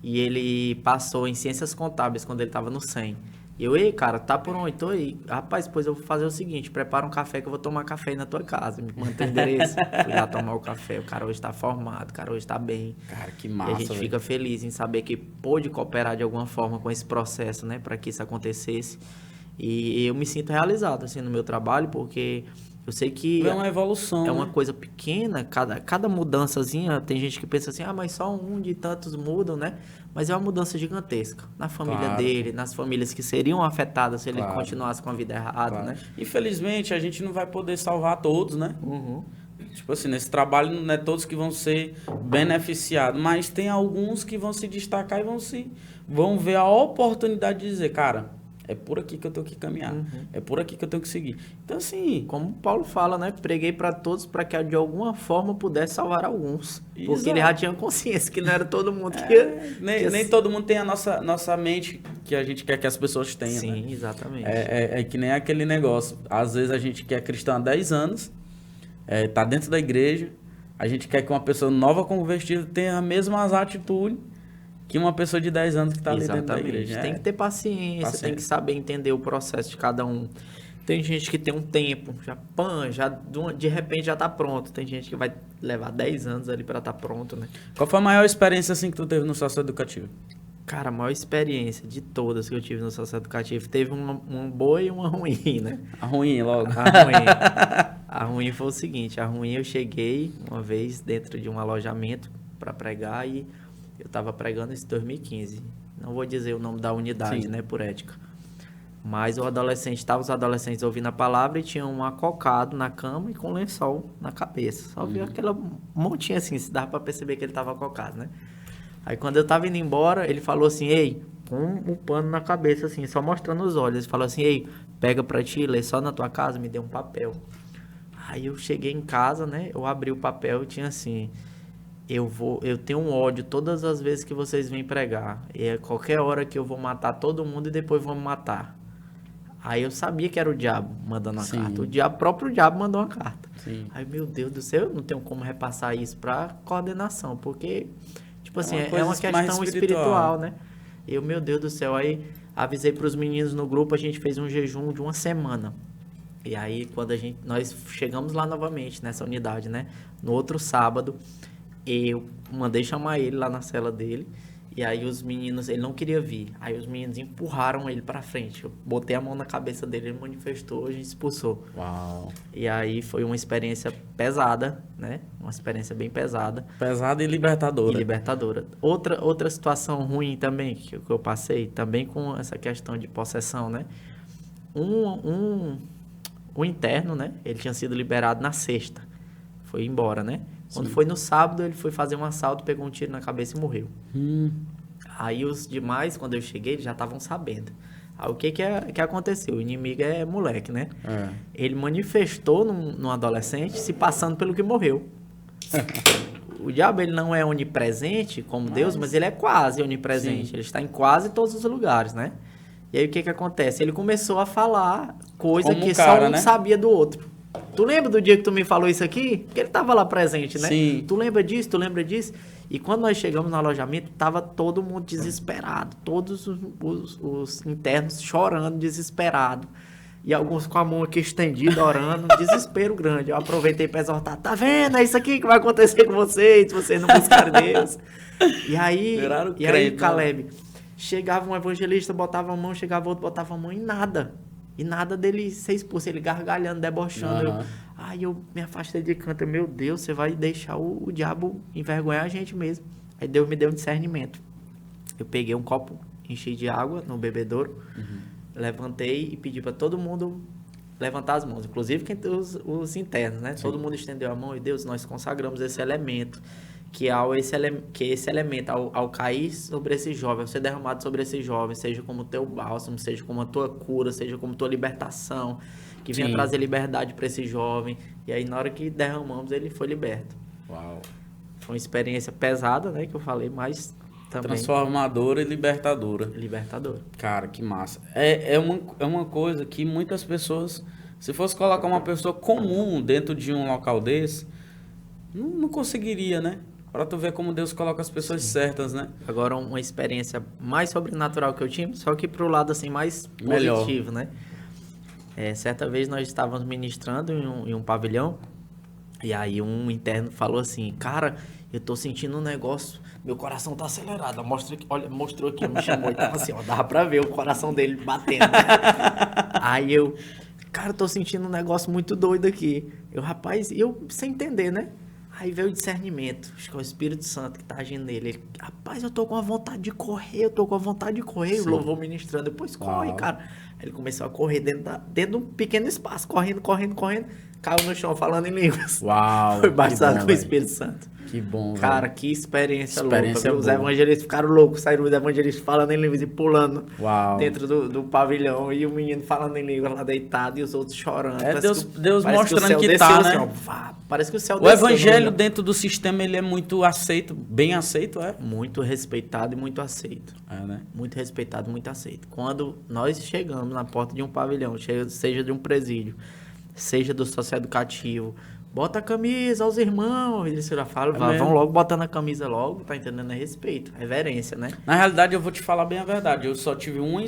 E ele passou em Ciências Contábeis quando ele estava no 100. E eu, ei, cara, tá por onde? Tô aí. Rapaz, pois eu vou fazer o seguinte, prepara um café que eu vou tomar café aí na tua casa. Me manda o endereço. Fui lá tomar o café. O cara hoje tá formado, o cara hoje tá bem. Cara, que E massa, a gente fica feliz em saber que pôde cooperar de alguma forma com esse processo, né? Para que isso acontecesse. E eu me sinto realizado, assim, no meu trabalho, porque eu sei que é uma evolução, é uma né? coisa pequena, cada mudançazinha, tem gente que pensa assim, mas só um de tantos mudam, né? Mas é uma mudança gigantesca na família dele, nas famílias que seriam afetadas se ele continuasse com a vida errada, né? Infelizmente, a gente não vai poder salvar todos, né? Tipo assim, nesse trabalho não é todos que vão ser beneficiados, mas tem alguns que vão se destacar e vão ver a oportunidade de dizer, cara, é por aqui que eu tenho que caminhar, é por aqui que eu tenho que seguir. Então, assim... Como o Paulo fala, né? Preguei para todos para que de alguma forma pudesse salvar alguns. Exato. Porque ele já tinha consciência que não era todo mundo que... Nem todo mundo tem a nossa mente que a gente quer que as pessoas tenham, Sim, né? exatamente. É que nem aquele negócio. Às vezes a gente que é cristão há 10 anos, tá dentro da igreja, a gente quer que uma pessoa nova convertida tenha as mesmas atitudes que uma pessoa de 10 anos que está ali dentro da igreja. Tem que ter paciência, tem que saber entender o processo de cada um. Tem gente que tem um tempo, de repente já está pronto. Tem gente que vai levar 10 anos ali para estar pronto, né? Qual foi a maior experiência assim que tu teve no socioeducativo? Cara, a maior experiência de todas que eu tive no socioeducativo, teve uma boa e uma ruim, né? A ruim, logo. A ruim foi o seguinte, eu cheguei uma vez dentro de um alojamento para pregar e eu estava pregando isso em 2015. Não vou dizer o nome da unidade, né, por ética. Mas os adolescentes ouvindo a palavra e tinham um acocado na cama e com um lençol na cabeça. Só viu aquela montinha assim, se dava para perceber que ele estava acocado, né? Aí quando eu tava indo embora, ele falou assim, ei, com um pano na cabeça assim, só mostrando os olhos. Ele falou assim, ei, pega pra ti, lê só na tua casa, me deu um papel. Aí eu cheguei em casa, né, eu abri o papel e tinha assim... Eu tenho um ódio todas as vezes que vocês vêm pregar. E é qualquer hora que eu vou matar todo mundo e depois vou me matar. Aí eu sabia que era o diabo mandando a carta. O próprio diabo mandou uma carta. Sim. Aí, meu Deus do céu, eu não tenho como repassar isso pra coordenação. Porque, tipo assim, é uma questão espiritual, né? Meu Deus do céu. Aí avisei pros meninos no grupo, a gente fez um jejum de uma semana. E aí, quando nós chegamos lá novamente, nessa unidade, né? No outro sábado... Eu mandei chamar ele lá na cela dele E aí os meninos, ele não queria vir. Aí os meninos empurraram ele pra frente. Eu botei a mão na cabeça dele, ele manifestou, a gente expulsou. Uau. E aí foi uma experiência pesada, né? Uma experiência bem pesada. Pesada e libertadora. E libertadora. Outra situação ruim também que eu passei, também com essa questão de possessão, né? O interno, né? Ele tinha sido liberado na sexta. Foi embora, né? Quando foi no sábado, ele foi fazer um assalto, pegou um tiro na cabeça e morreu. Aí os demais, quando eu cheguei, eles já estavam sabendo. Aí o que aconteceu? O inimigo é moleque, né? Ele manifestou num adolescente se passando pelo que morreu. O diabo, ele não é onipresente como Deus, mas ele é quase onipresente. Sim. Ele está em quase todos os lugares, né? E aí o que acontece? Ele começou a falar coisa como que cara, só um né? sabia do outro. Tu lembra do dia que tu me falou isso aqui? Porque ele tava lá presente, né? Sim. Tu lembra disso? Tu lembra disso? E quando nós chegamos no alojamento, tava todo mundo desesperado. Todos os internos chorando, desesperado. E alguns com a mão aqui estendida, orando. Desespero grande. Eu aproveitei para exortar. Tá vendo? É isso aqui que vai acontecer com vocês, se vocês não buscarem Deus. E aí, Caleb, chegava um evangelista, botava a mão, chegava outro, botava a mão e nada. E nada dele ser expulso, ele gargalhando, debochando. Eu me afastei de canto. Meu Deus, você vai deixar o diabo envergonhar a gente mesmo. Aí Deus me deu um discernimento. Eu peguei um copo, enchi de água no bebedouro, levantei e pedi para todo mundo levantar as mãos. Inclusive os internos, né? Sim. Todo mundo estendeu a mão e Deus, nós consagramos esse elemento. Que esse elemento, ao cair sobre esse jovem, ao ser derramado sobre esse jovem, seja como o teu bálsamo, seja como a tua cura, seja como a tua libertação, que venha trazer liberdade para esse jovem. E aí, na hora que derramamos, ele foi liberto. Uau! Foi uma experiência pesada, né, que eu falei, mas também... Transformadora e libertadora. Libertadora. Cara, que massa. É uma coisa que muitas pessoas, se fosse colocar uma pessoa comum dentro de um local desse, não conseguiria, né? Pra tu ver como Deus coloca as pessoas certas, né? Agora, uma experiência mais sobrenatural que eu tive, só que pro lado, assim, mais positivo, né? Certa vez nós estávamos ministrando em um pavilhão, e aí um interno falou assim, cara, eu tô sentindo um negócio, meu coração tá acelerado. Mostrou aqui, me chamou e tava assim, ó, dava pra ver o coração dele batendo, né? Aí eu, cara, eu tô sentindo um negócio muito doido aqui. Rapaz, eu sem entender, né? Aí veio o discernimento, acho que é o Espírito Santo que tá agindo nele. Ele, rapaz, eu tô com a vontade de correr, o louvor ministrando, depois corre, cara. Aí ele começou a correr dentro de um pequeno espaço, correndo, caiu no chão falando em línguas. Uau! Foi batizado com o Espírito Santo. Que bom, cara, velho. que experiência louca. Os evangelistas ficaram loucos, saíram os evangelistas falando em línguas e pulando dentro do pavilhão. E o menino falando em línguas lá deitado e os outros chorando. Deus mostrando que tá, né? Assim, ó, parece que o céu desceu. O evangelho dentro do sistema, ele é muito aceito, bem aceito, é? Muito respeitado e muito aceito. Né? Muito respeitado e muito aceito. Quando nós chegamos na porta de um pavilhão, seja de um presídio, seja do socioeducativo, bota a camisa aos irmãos. Eles já falam, vão logo botando a camisa logo, tá entendendo? É respeito, reverência, né? Na realidade, eu vou te falar bem a verdade. Eu só tive uma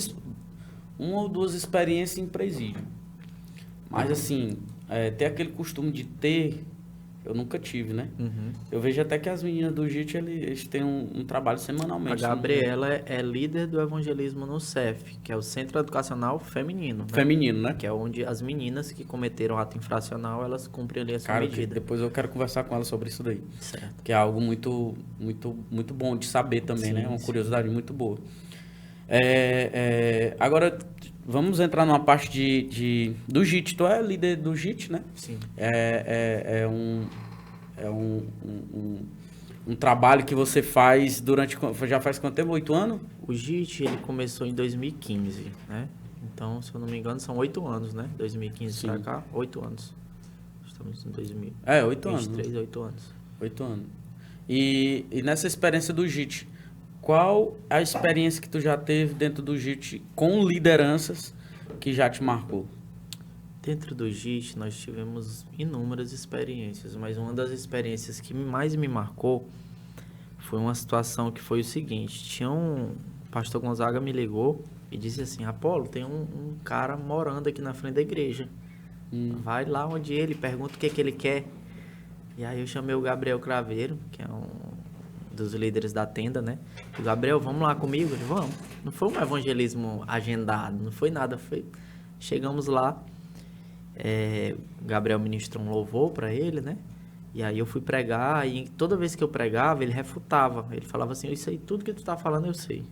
ou duas experiências em presídio. Mas assim, ter aquele costume de eu nunca tive, né? Eu vejo até que as meninas do JIT, eles têm um trabalho semanalmente. A Gabriela é líder do evangelismo no CEF, que é o Centro Educacional Feminino. Né? Feminino, né? Que é onde as meninas que cometeram ato infracional, elas cumprem ali a sua medida. Depois eu quero conversar com elas sobre isso daí. Certo. Que é algo muito, muito, muito bom de saber também, né? Uma curiosidade muito boa. Agora, vamos entrar numa parte do JIT. Tu é líder do JIT, né? Sim. É um trabalho que você faz já faz quanto tempo? 8 anos? O JIT, ele começou em 2015, né? Então, se eu não me engano, são 8 anos, né? 2015 pra cá, 8 anos. Estamos em 2000. 8 anos. 23, 8 anos. 8 anos. E nessa experiência do JIT, qual a experiência que tu já teve dentro do JIT com lideranças que já te marcou? Dentro do JIT, nós tivemos inúmeras experiências, mas uma das experiências que mais me marcou foi uma situação que foi o seguinte. O pastor Gonzaga me ligou e disse assim, Apolo, tem um cara morando aqui na frente da igreja. Vai lá onde ele, pergunta o que ele quer. E aí eu chamei o Gabriel Craveiro, que é um dos líderes da tenda, né? O Gabriel, vamos lá comigo? Ele, vamos. Não foi um evangelismo agendado, não foi nada. Chegamos lá, o Gabriel ministrou um louvor para ele, né? E aí eu fui pregar, e toda vez que eu pregava, ele refutava. Ele falava assim, isso aí, tudo que tu tá falando, eu sei.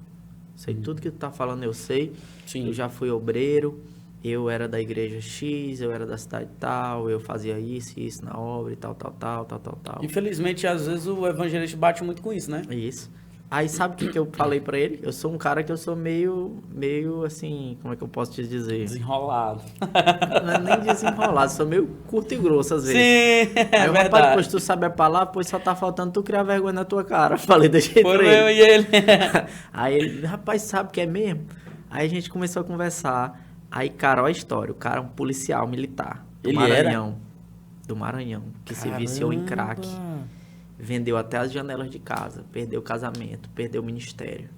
Isso aí, tudo que tu tá falando, eu sei. Sim. Eu já fui obreiro, eu era da igreja X, eu era da cidade tal, eu fazia isso na obra e tal. Infelizmente, às vezes, o evangelista bate muito com isso, né? Isso. Aí, sabe o que eu falei pra ele? Eu sou um cara que eu sou meio assim, como é que eu posso te dizer? Desenrolado. Não é nem desenrolado, sou meio curto e grosso às vezes. Sim, Aí eu, verdade. rapaz, pois tu sabe a palavra, pois só tá faltando tu criar vergonha na tua cara. Falei, deixei pra Foi ele. eu e ele. Aí ele, rapaz, sabe o que é mesmo? Aí a gente começou a conversar. Aí, cara, olha a história. O cara é um policial militar do Ele Maranhão. Do Maranhão, que se Caramba. viciou em crack. Vendeu até as janelas de casa, perdeu o casamento, perdeu o ministério.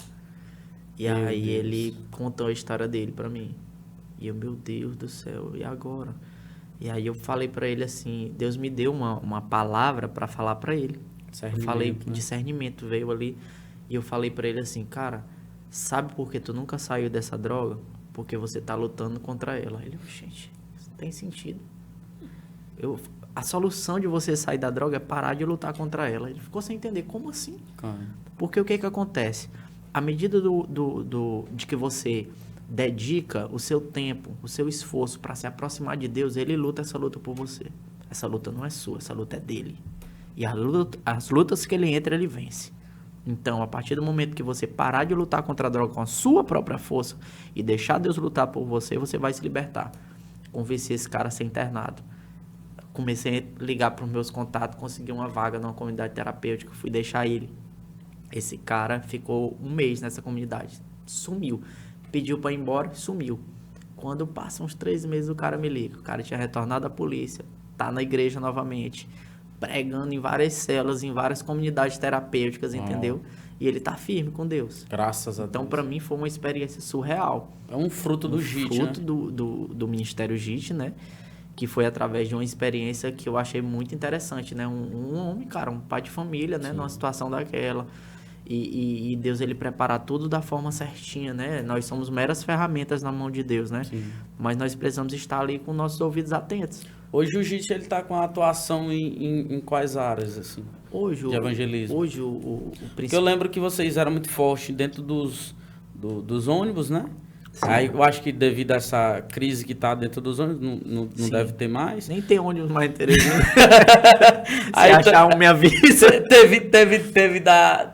E Meu aí Deus. ele contou a história dele pra mim. E eu, meu Deus do céu, e agora? E aí eu falei pra ele assim, Deus me deu uma palavra pra falar pra ele. Eu falei, Discernimento, né? discernimento veio ali. E eu falei pra ele assim, cara, sabe por que tu nunca saiu dessa droga? Porque você tá lutando contra ela. Ele, gente, isso não tem sentido. A solução de você sair da droga é parar de lutar contra ela. Ele ficou sem entender. Como assim? Cara. Porque o que acontece? À medida de que você dedica o seu tempo, o seu esforço para se aproximar de Deus, ele luta essa luta por você. Essa luta não é sua, essa luta é dele. E as lutas que ele entra, ele vence. Então, a partir do momento que você parar de lutar contra a droga com a sua própria força e deixar Deus lutar por você, você vai se libertar. Convenci esse cara a ser internado. Comecei a ligar para os meus contatos, consegui uma vaga numa comunidade terapêutica, fui deixar ele. Esse cara ficou um mês nessa comunidade, sumiu. Pediu para ir embora, sumiu. Quando passam uns 3 meses, o cara me liga. O cara tinha retornado à polícia, tá na igreja novamente, pregando em várias celas, em várias comunidades terapêuticas, entendeu? E ele tá firme com Deus. Graças a Deus. Então, para mim, foi uma experiência surreal. É um fruto do JIT, fruto né? do Ministério JIT, né? Que foi através de uma experiência que eu achei muito interessante, né? Um homem, cara, um pai de família, né? Sim. Numa situação daquela. E Deus, ele prepara tudo da forma certinha, né? Nós somos meras ferramentas na mão de Deus, né? Sim. Mas nós precisamos estar ali com nossos ouvidos atentos. Hoje o JIT, ele tá com atuação em quais áreas, assim? Hoje, De evangelismo. Hoje, o Porque eu principal... lembro que vocês eram muito fortes dentro dos ônibus, né? Sim. Aí eu acho que devido a essa crise que tá dentro dos ônibus, não Sim. deve ter mais. Nem tem ônibus mais interessante. Se Aí achar um, me avisa.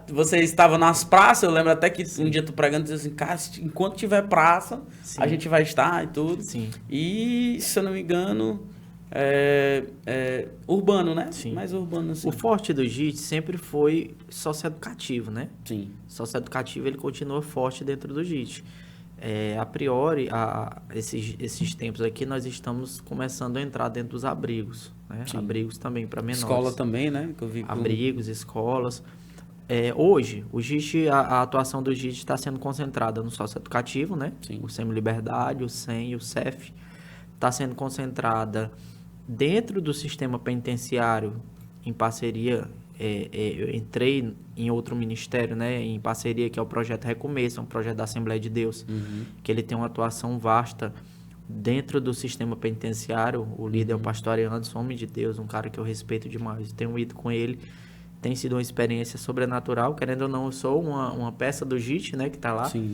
Você estava nas praças, eu lembro até que um dia tu pregando, dizia assim, cara, enquanto tiver praça, Sim. a gente vai estar e tudo. Sim. E, se eu não me engano, é urbano, né? Sim. Mais urbano, assim. O forte do JIT sempre foi socioeducativo, né? Sim. Socioeducativo, ele continua forte dentro do JIT. A priori, esses tempos aqui, nós estamos começando a entrar dentro dos abrigos, né? Sim. Abrigos também para menores. Escola também, né? Que eu vi Abrigos, escolas. Hoje, o JIT, a atuação do JIT está sendo concentrada no socioeducativo, né? Sim. O Semi-Liberdade, o SEM e o CEF. Está sendo concentrada dentro do sistema penitenciário, em parceria. Eu entrei em outro ministério, né, em parceria, que é o Projeto Recomeço, um projeto da Assembleia de Deus, que ele tem uma atuação vasta dentro do sistema penitenciário. O líder é o pastor Anderson, homem de Deus, um cara que eu respeito demais. Tenho ido com ele, tem sido uma experiência sobrenatural. Querendo ou não, eu sou uma peça do JIT, né, que está lá. Sim.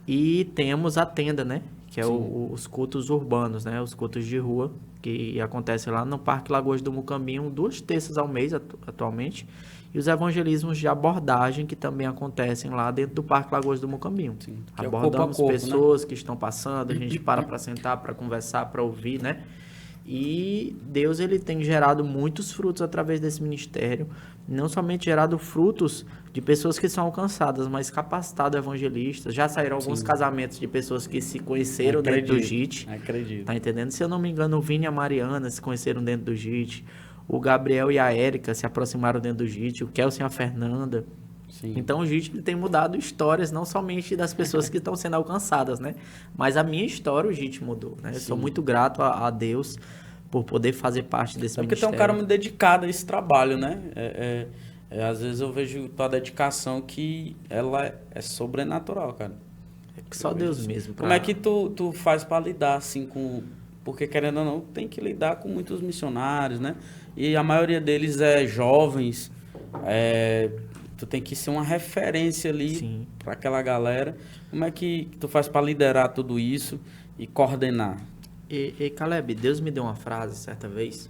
E temos a tenda, né, que é Sim. os cultos urbanos, né, os cultos de rua, que acontece lá no Parque Lagoas do Mucambinho, 2 terças ao mês atualmente, e os evangelismos de abordagem que também acontecem lá dentro do Parque Lagoas do Mucambinho. Sim. Que é o Abordamos corpo a corpo, pessoas que estão passando, a gente para sentar, para conversar, para ouvir, né? E Deus, ele tem gerado muitos frutos através desse ministério, não somente gerado frutos de pessoas que são alcançadas, mas capacitado evangelistas. Já saíram alguns Sim. casamentos de pessoas que se conheceram dentro do JIT. Acredito. Tá entendendo? Se eu não me engano, o Vini e a Mariana se conheceram dentro do JIT. O Gabriel e a Érica se aproximaram dentro do JIT. O Kelson e a Fernanda. Sim. Então o JIT, ele tem mudado histórias, não somente das pessoas que estão sendo alcançadas, né? Mas a minha história, o JIT mudou, né? Eu sou muito grato a Deus por poder fazer parte desse Porque tem ministério. um cara muito dedicado a esse trabalho, né? Às vezes eu vejo tua dedicação que ela é sobrenatural, cara. É que só Deus mesmo. Como é que tu faz para lidar assim com... Porque querendo ou não, tem que lidar com muitos missionários, né? E a maioria deles é jovens. Tu tem que ser uma referência ali para aquela galera. Como é que tu faz para liderar tudo isso e coordenar? E Caleb, Deus me deu uma frase certa vez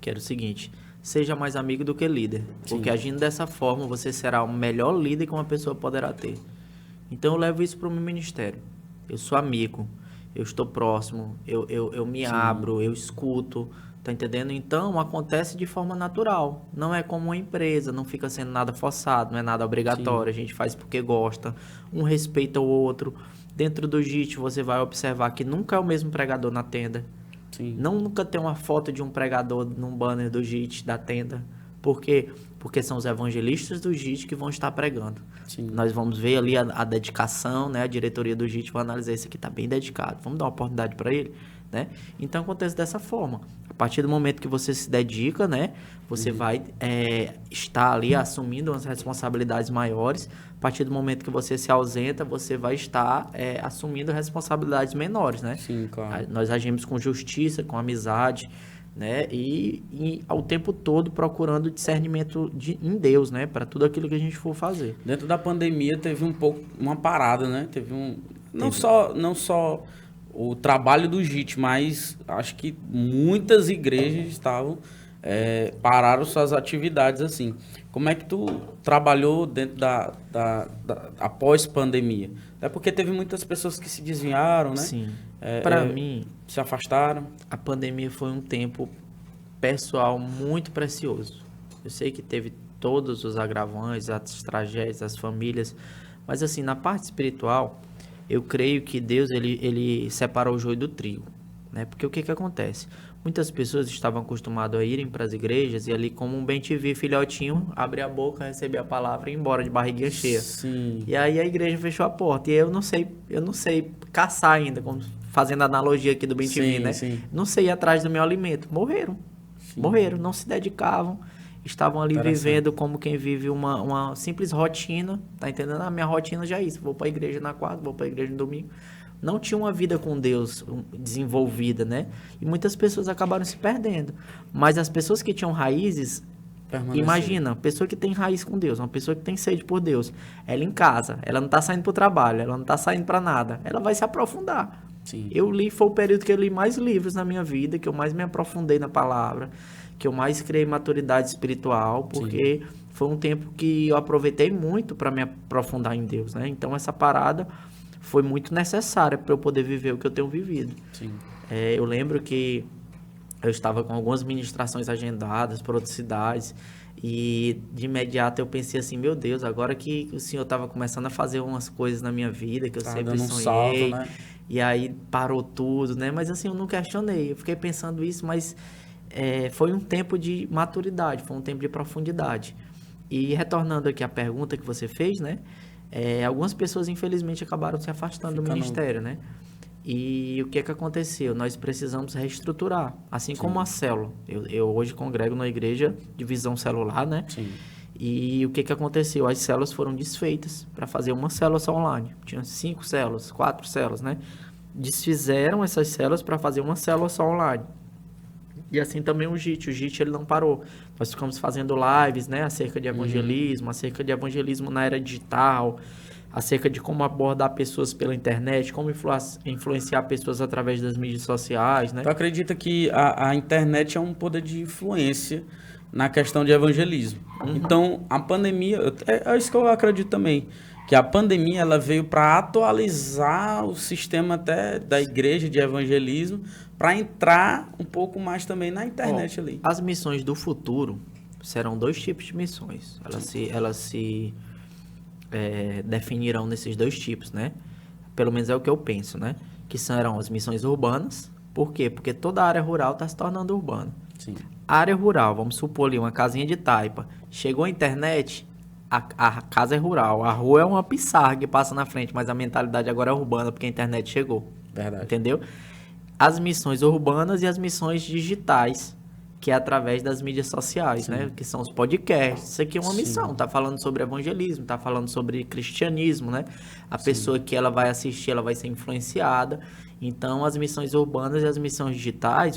que era o seguinte: seja mais amigo do que líder. Porque agindo dessa forma, você será o melhor líder que uma pessoa poderá ter. Então eu levo isso para o meu ministério. Eu sou amigo, eu estou próximo, eu me abro, eu escuto, tá entendendo? Então acontece de forma natural. Não é como uma empresa, não fica sendo nada forçado, não é nada obrigatório. A gente faz porque gosta, um respeita o outro. Dentro do JIT você vai observar que nunca é o mesmo pregador na tenda. Nunca tem uma foto de um pregador num banner do JIT da tenda. Por quê? Porque são os evangelistas do JIT que vão estar pregando. Nós vamos ver ali a dedicação, né? A diretoria do JIT vai analisar: esse aqui está bem dedicado, vamos dar uma oportunidade para ele, né? Então acontece dessa forma. A partir do momento que você se dedica, né? Você vai estar ali assumindo umas responsabilidades maiores. A partir do momento que você se ausenta, você vai estar assumindo responsabilidades menores, né? Sim, claro. Nós agimos com justiça, com amizade, né? E ao tempo todo procurando discernimento em Deus, né? Para tudo aquilo que a gente for fazer. Dentro da pandemia teve um pouco uma parada, né? Não só o trabalho do JIT, mas acho que muitas igrejas estavam pararam suas atividades assim. Como é que tu trabalhou dentro da após pandemia? É porque teve muitas pessoas que se desviaram, né? Sim. Para mim, se afastaram. A pandemia foi um tempo pessoal muito precioso. Eu sei que teve todos os agravantes, as tragédias, as famílias, mas assim, na parte espiritual, eu creio que Deus ele separou o joio do trigo, né? Porque o que acontece? Muitas pessoas estavam acostumadas a irem para as igrejas e ali, como um bem-te-vi filhotinho, abrir a boca, receber a palavra e ir embora de barriguinha cheia. Sim. E aí a igreja fechou a porta. E eu não sei caçar ainda, como fazendo a analogia aqui do bem-te-vi, né? Sim. Não sei ir atrás do meu alimento. Morreram, não se dedicavam, estavam ali vivendo como quem vive uma simples rotina, tá entendendo? A minha rotina já é isso: vou para a igreja na quarta, vou para a igreja no domingo. Não tinha uma vida com Deus desenvolvida, né? E muitas pessoas acabaram se perdendo. Mas as pessoas que tinham raízes, imagina, pessoa que tem raiz com Deus, uma pessoa que tem sede por Deus, ela em casa, ela não está saindo para o trabalho, ela não está saindo para nada, ela vai se aprofundar. Foi o período que eu li mais livros na minha vida, que eu mais me aprofundei na palavra, que eu mais criei maturidade espiritual, porque foi um tempo que eu aproveitei muito para me aprofundar em Deus, né? Então essa parada foi muito necessária para eu poder viver o que eu tenho vivido. Eu lembro que eu estava com algumas ministrações agendadas para outras cidades e de imediato eu pensei assim: meu Deus, agora que o Senhor estava começando a fazer umas coisas na minha vida que eu sempre sonhei, salto, né? E aí parou tudo, né? Mas assim, eu não questionei, eu fiquei pensando isso, mas foi um tempo de maturidade, foi um tempo de profundidade. E retornando aqui à pergunta que você fez, né? Algumas pessoas, infelizmente, acabaram se afastando do ministério, né? E o que aconteceu? Nós precisamos reestruturar, assim como a célula. Eu hoje congrego na igreja de visão celular, né? E o que aconteceu? As células foram desfeitas para fazer uma célula só online. Tinha 5 células, 4 células, né? Desfizeram essas células para fazer uma célula só online. E assim também o JIT. O JIT ele não parou. Nós ficamos fazendo lives, né, acerca de evangelismo, acerca de evangelismo na era digital, acerca de como abordar pessoas pela internet, como influenciar pessoas através das mídias sociais, né? Tu acredita que a internet é um poder de influência na questão de evangelismo? Então, a pandemia, é isso que eu acredito também, que a pandemia ela veio para atualizar o sistema até da igreja de evangelismo, para entrar um pouco mais também na internet ali. As missões do futuro serão 2 tipos de missões. Elas se definirão nesses 2 tipos, né? Pelo menos é o que eu penso, né? Que serão as missões urbanas. Por quê? Porque toda a área rural está se tornando urbana. A área rural, vamos supor ali, uma casinha de taipa. Chegou a internet, a casa é rural. A rua é uma pissarra que passa na frente, mas a mentalidade agora é urbana, porque a internet chegou. Verdade. Entendeu? As missões urbanas e as missões digitais, que é através das mídias sociais, né? Que são os podcasts. Isso aqui é uma missão, tá falando sobre evangelismo, tá falando sobre cristianismo, né? A pessoa que ela vai assistir, ela vai ser influenciada. Então, as missões urbanas e as missões digitais,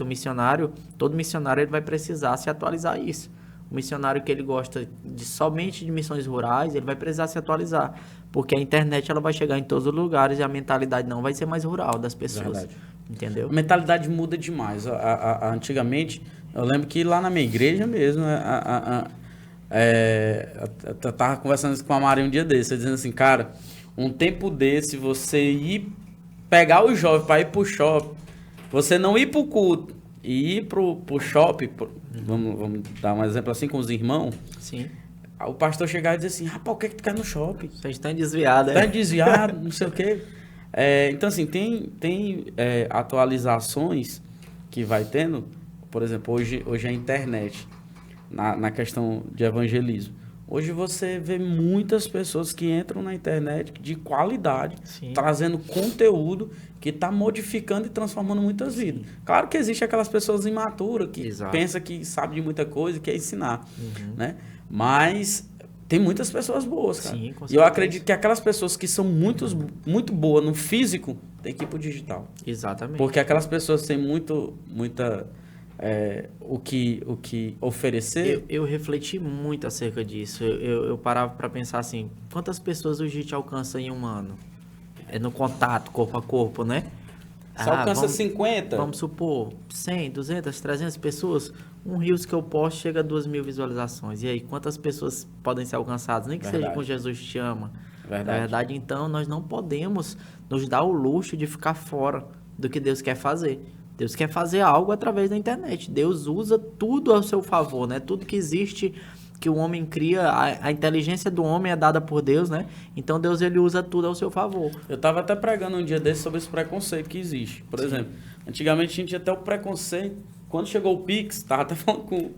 todo missionário ele vai precisar se atualizar a isso. O missionário que ele gosta somente de missões rurais, ele vai precisar se atualizar, porque a internet ela vai chegar em todos os lugares e a mentalidade não vai ser mais rural das pessoas. Verdade. Entendeu? A mentalidade muda demais. Antigamente, eu lembro que lá na minha igreja mesmo, eu tava conversando isso com a Maria um dia desse, dizendo assim, cara, um tempo desse, você ir pegar o jovem para ir pro shopping, você não ir pro culto e ir pro shopping, vamos dar um exemplo assim com os irmãos. Sim. O pastor chegar e dizer assim, rapaz, o que é que tu quer no shopping? Vocês estão desviados, né? Tá desviado, não sei o quê. Então, assim, tem atualizações que vai tendo, por exemplo, hoje a internet, na questão de evangelismo. Hoje você vê muitas pessoas que entram na internet de qualidade, trazendo conteúdo que está modificando e transformando muitas vidas. Claro que existe aquelas pessoas imaturas que pensam que sabe de muita coisa e quer ensinar, né? Mas tem muitas pessoas boas, cara. Sim, com certeza. E eu acredito que aquelas pessoas que são muito boas no físico, tem que ir pro digital. Exatamente. Porque aquelas pessoas têm muita... o que oferecer. Eu refleti muito acerca disso. Eu parava para pensar assim, quantas pessoas o JIT alcança em um ano? No contato, corpo a corpo, né? Você alcança 50? Vamos supor, 100, 200, 300 pessoas. Um Reels que eu posto chega a 2.000 visualizações. E aí, quantas pessoas podem ser alcançadas? Nem que seja com Jesus Te Ama. Na verdade, então, nós não podemos nos dar o luxo de ficar fora do que Deus quer fazer. Deus quer fazer algo através da internet. Deus usa tudo ao seu favor, né? Tudo que existe, que o homem cria, a inteligência do homem é dada por Deus, né? Então Deus ele usa tudo ao seu favor. Eu estava até pregando um dia desse sobre esse preconceito que existe. Por exemplo, antigamente a gente tinha até o preconceito. Quando chegou o Pix, estava até falando com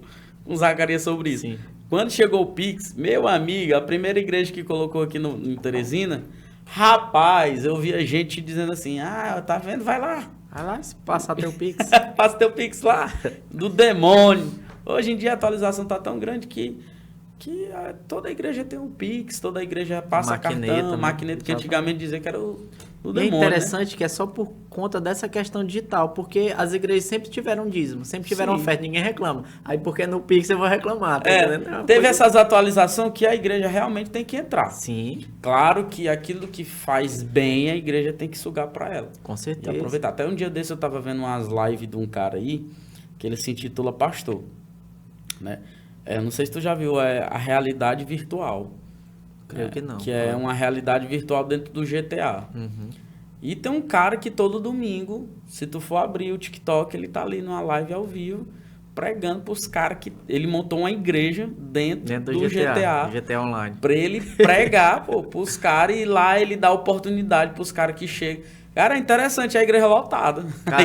o Zacarias sobre isso. Sim. Quando chegou o Pix, meu amigo, a primeira igreja que colocou aqui em Teresina, rapaz, eu via gente dizendo assim, tá vendo, vai lá. Vai lá, passa teu Pix. Passa teu Pix lá, do demônio. Hoje em dia a atualização tá tão grande que toda igreja tem um Pix, toda igreja passa cartão, maquineta, que antigamente dizia que era o demônio. É interessante, né? Que é só por conta dessa questão digital, porque as igrejas sempre tiveram dízimo, sempre tiveram oferta, ninguém reclama. Aí porque no Pix eu vou reclamar, tá entendendo? Teve essas atualizações que a igreja realmente tem que entrar. Sim. Claro que aquilo que faz bem, a igreja tem que sugar para ela. Com certeza. E aproveitar. Até um dia desse eu tava vendo umas lives de um cara aí, que ele se intitula Pastor, né? Não sei se tu já viu, a realidade virtual. Creio que não. Que é uma realidade virtual dentro do GTA. Uhum. E tem um cara que todo domingo, se tu for abrir o TikTok, ele tá ali numa live ao vivo, pregando pros caras que... Ele montou uma igreja dentro do GTA Online. Pra ele pregar, pros caras, e lá ele dá oportunidade pros caras que chegam. Cara, é interessante a igreja lotada. Cara,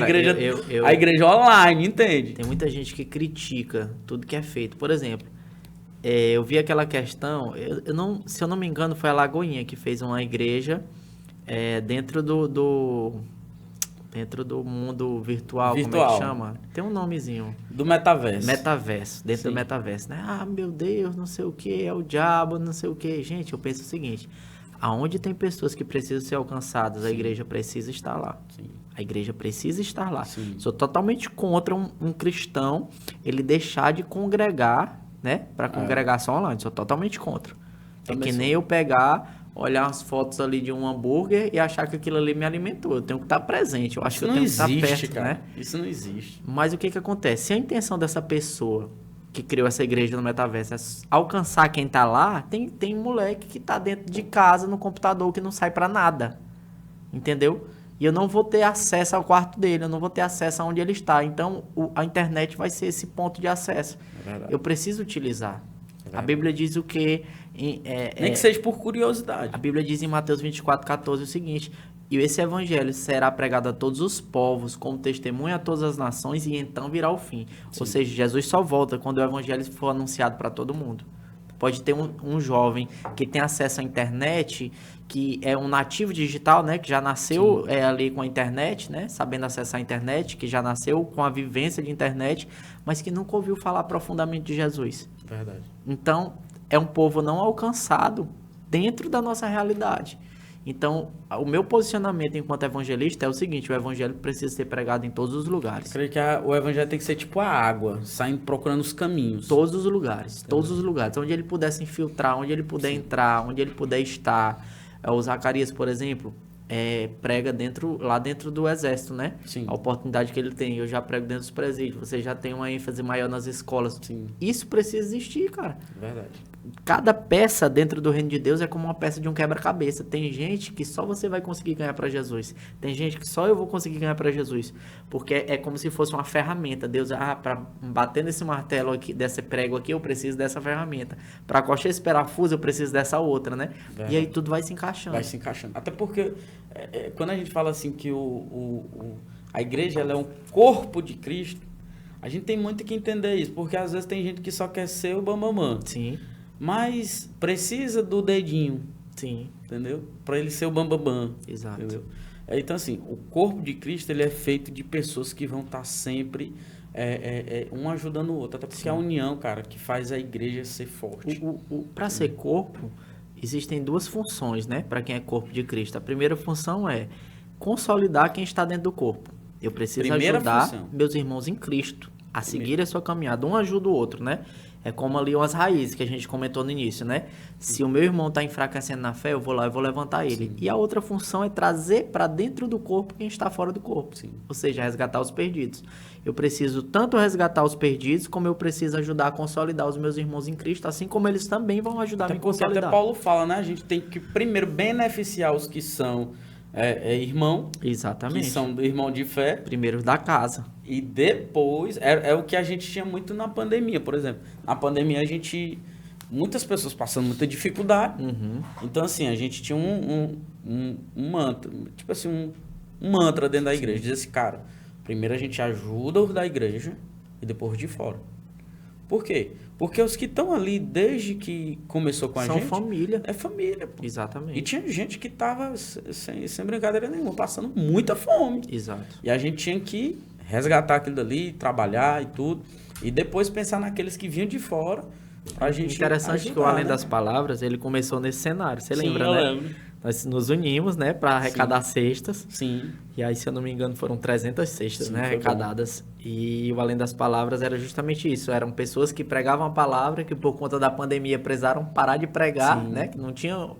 a igreja online, entende? Tem muita gente que critica tudo que é feito. Por exemplo, eu vi aquela questão, se eu não me engano, foi a Lagoinha que fez uma igreja dentro do mundo virtual, como é que chama? Tem um nomezinho. Do metaverso. Dentro do metaverso, né? Meu Deus, não sei o que, é o diabo, não sei o que. Gente, eu penso o seguinte... Aonde tem pessoas que precisam ser alcançadas, a igreja precisa estar lá. Sim. A igreja precisa estar lá. Sim. Sou totalmente contra um cristão ele deixar de congregar, né? Para congregação online. Sou totalmente contra. Também nem eu pegar, olhar as fotos ali de um hambúrguer e achar que aquilo ali me alimentou. Eu tenho que estar presente. Eu acho que eu tenho que estar perto, cara. né? Isso não existe. Mas o que acontece? Se a intenção dessa pessoa que criou essa igreja no metaverso, alcançar quem tá lá, tem moleque que tá dentro de casa, no computador, que não sai pra nada, entendeu? E eu não vou ter acesso ao quarto dele, eu não vou ter acesso aonde ele está, então a internet vai ser esse ponto de acesso. Eu preciso utilizar. A Bíblia diz o que... Nem que seja por curiosidade. A Bíblia diz em Mateus 24:14 o seguinte: e esse evangelho será pregado a todos os povos, como testemunho a todas as nações, e então virá o fim. Sim. Ou seja, Jesus só volta quando o evangelho for anunciado para todo mundo. Pode ter um jovem que tem acesso à internet, que é um nativo digital, né? Que já nasceu ali com a internet, né? Sabendo acessar a internet, que já nasceu com a vivência de internet, mas que nunca ouviu falar profundamente de Jesus. Verdade. Então, é um povo não alcançado dentro da nossa realidade. Então, o meu posicionamento enquanto evangelista é o seguinte: o evangelho precisa ser pregado em todos os lugares. Eu creio que o evangelho tem que ser tipo a água, saindo procurando os caminhos. Todos os lugares, todos os lugares. Onde ele puder se infiltrar, onde ele puder entrar, onde ele puder estar. O Zacarias, por exemplo, prega lá dentro do exército, né? Sim. A oportunidade que ele tem. Eu já prego dentro dos presídios. Você já tem uma ênfase maior nas escolas. Sim. Isso precisa existir, cara. Verdade. Cada peça dentro do reino de Deus é como uma peça de um quebra-cabeça. Tem gente que só você vai conseguir ganhar para Jesus. Tem gente que só eu vou conseguir ganhar para Jesus. Porque é como se fosse uma ferramenta. Deus, para bater nesse martelo aqui, desse prego aqui, eu preciso dessa ferramenta. Para coxar esse parafuso, eu preciso dessa outra, né? Verdade. E aí tudo vai se encaixando. Vai se encaixando. Até porque quando a gente fala assim que a igreja ela é um corpo de Cristo, a gente tem muito que entender isso. Porque às vezes tem gente que só quer ser o bambamã. Sim. Mas precisa do dedinho. Sim. Entendeu? Para ele ser o bambambam. Exato. Entendeu? Então, assim, o corpo de Cristo ele é feito de pessoas que vão estar sempre um ajudando o outro. Até porque é a união, cara, que faz a igreja ser forte. Para ser corpo, existem duas funções, né? Para quem é corpo de Cristo. A primeira função é consolidar quem está dentro do corpo. Eu preciso ajudar meus irmãos em Cristo a seguir a sua caminhada. Um ajuda o outro, né? É como ali umas raízes que a gente comentou no início, né? Se o meu irmão está enfraquecendo na fé, eu vou lá e vou levantar ele. Sim. E a outra função é trazer para dentro do corpo quem está fora do corpo. Sim. Ou seja, resgatar os perdidos. Eu preciso tanto resgatar os perdidos, como eu preciso ajudar a consolidar os meus irmãos em Cristo, assim como eles também vão ajudar a me consolidar. Até Paulo fala, né? A gente tem que primeiro beneficiar os que são irmão. Exatamente. Que são do irmão de fé. Primeiro da casa. E depois, é o que a gente tinha muito na pandemia, por exemplo. Na pandemia, muitas pessoas passando muita dificuldade. Uhum. Então, assim, a gente tinha um mantra, tipo assim, um mantra dentro da igreja. Diz assim, cara, primeiro a gente ajuda os da igreja e depois de fora. Por quê? Porque os que estão ali desde que começou com a gente... São família. É família, pô. Exatamente. E tinha gente que tava, sem brincadeira nenhuma, passando muita fome. Exato. E a gente tinha que resgatar aquilo dali, trabalhar e tudo. E depois pensar naqueles que vinham de fora pra gente interessante ajudar, que o Além né? das Palavras, ele começou nesse cenário. Você Sim, lembra, eu né? lembro. Nós nos unimos, né, para arrecadar cestas. Sim. E aí, se eu não me engano, foram 300 cestas, Sim, né, arrecadadas. E o Além das Palavras era justamente isso. Eram pessoas que pregavam a palavra, que por conta da pandemia precisaram parar de pregar, Sim. né? Que não tinha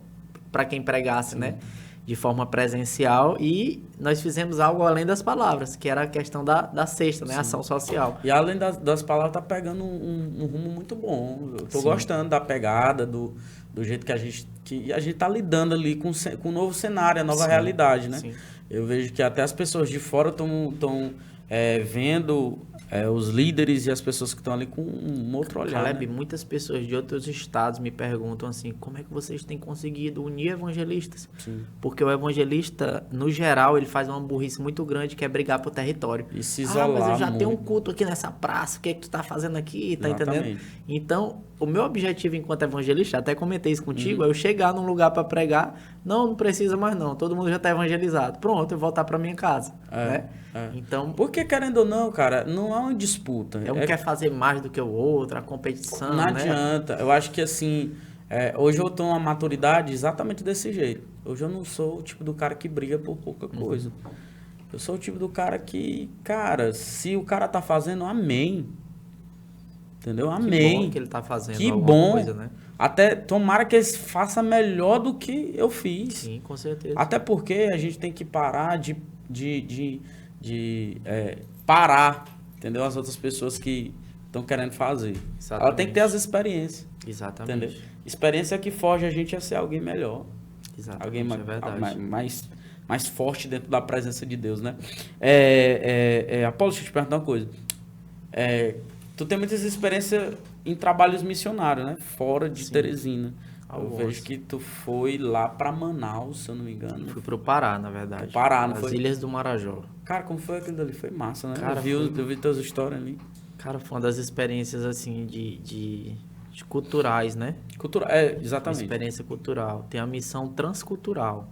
para quem pregasse, né? De forma presencial. E nós fizemos algo além das palavras, que era a questão da cesta, né? Ação social. E além das palavras, tá pegando um rumo muito bom. Eu tô gostando da pegada, do jeito que a gente tá lidando ali com o novo cenário, a nova realidade, né? Sim. Eu vejo que até as pessoas de fora estão vendo os líderes e as pessoas que estão ali com um outro olhar. Caleb, né? muitas pessoas de outros estados me perguntam assim, como é que vocês têm conseguido unir evangelistas? Sim. Porque o evangelista, no geral, ele faz uma burrice muito grande, que é brigar por território. E se isolar mas eu já muito. tenho um culto aqui nessa praça, o que é que tu tá fazendo aqui? Tá Exatamente. entendendo? Então, o meu objetivo enquanto evangelista, até comentei isso contigo, é eu chegar num lugar para pregar, não precisa mais não, todo mundo já tá evangelizado. Pronto, eu voltar para minha casa, né? Então, porque querendo ou não, cara, não há uma disputa. um quer fazer mais do que o outro, a competição, Não né? adianta. Eu acho que assim, hoje eu tenho uma maturidade exatamente desse jeito. Hoje eu não sou o tipo do cara que briga por pouca coisa. Eu sou o tipo do cara que, cara, se o cara tá fazendo, amém. Entendeu? Amém. Que bom que ele tá fazendo Que alguma bom. coisa, né? Até tomara que ele faça melhor do que eu fiz. Sim, com certeza. Até porque a gente tem que parar de parar, entendeu? As outras pessoas que estão querendo fazer. Exatamente. Ela tem que ter as experiências. Exatamente. Entendeu? Experiência que forja a gente a ser alguém melhor. Exatamente, Alguém é verdade. mais forte dentro da presença de Deus, né? Apolo, deixa eu te perguntar uma coisa. Tu tem muitas experiências em trabalhos missionários, né? Fora de Teresina. Eu vejo que tu foi lá pra Manaus, se eu não me engano. Fui pro Pará, na verdade. Pro Pará, não As foi? Ilhas do Marajó. Cara, como foi aquilo ali? Foi massa, né? Cara, Eu vi tuas histórias ali. Cara, foi uma das experiências, assim, de culturais, né? Exatamente. Experiência cultural. Tem a missão transcultural.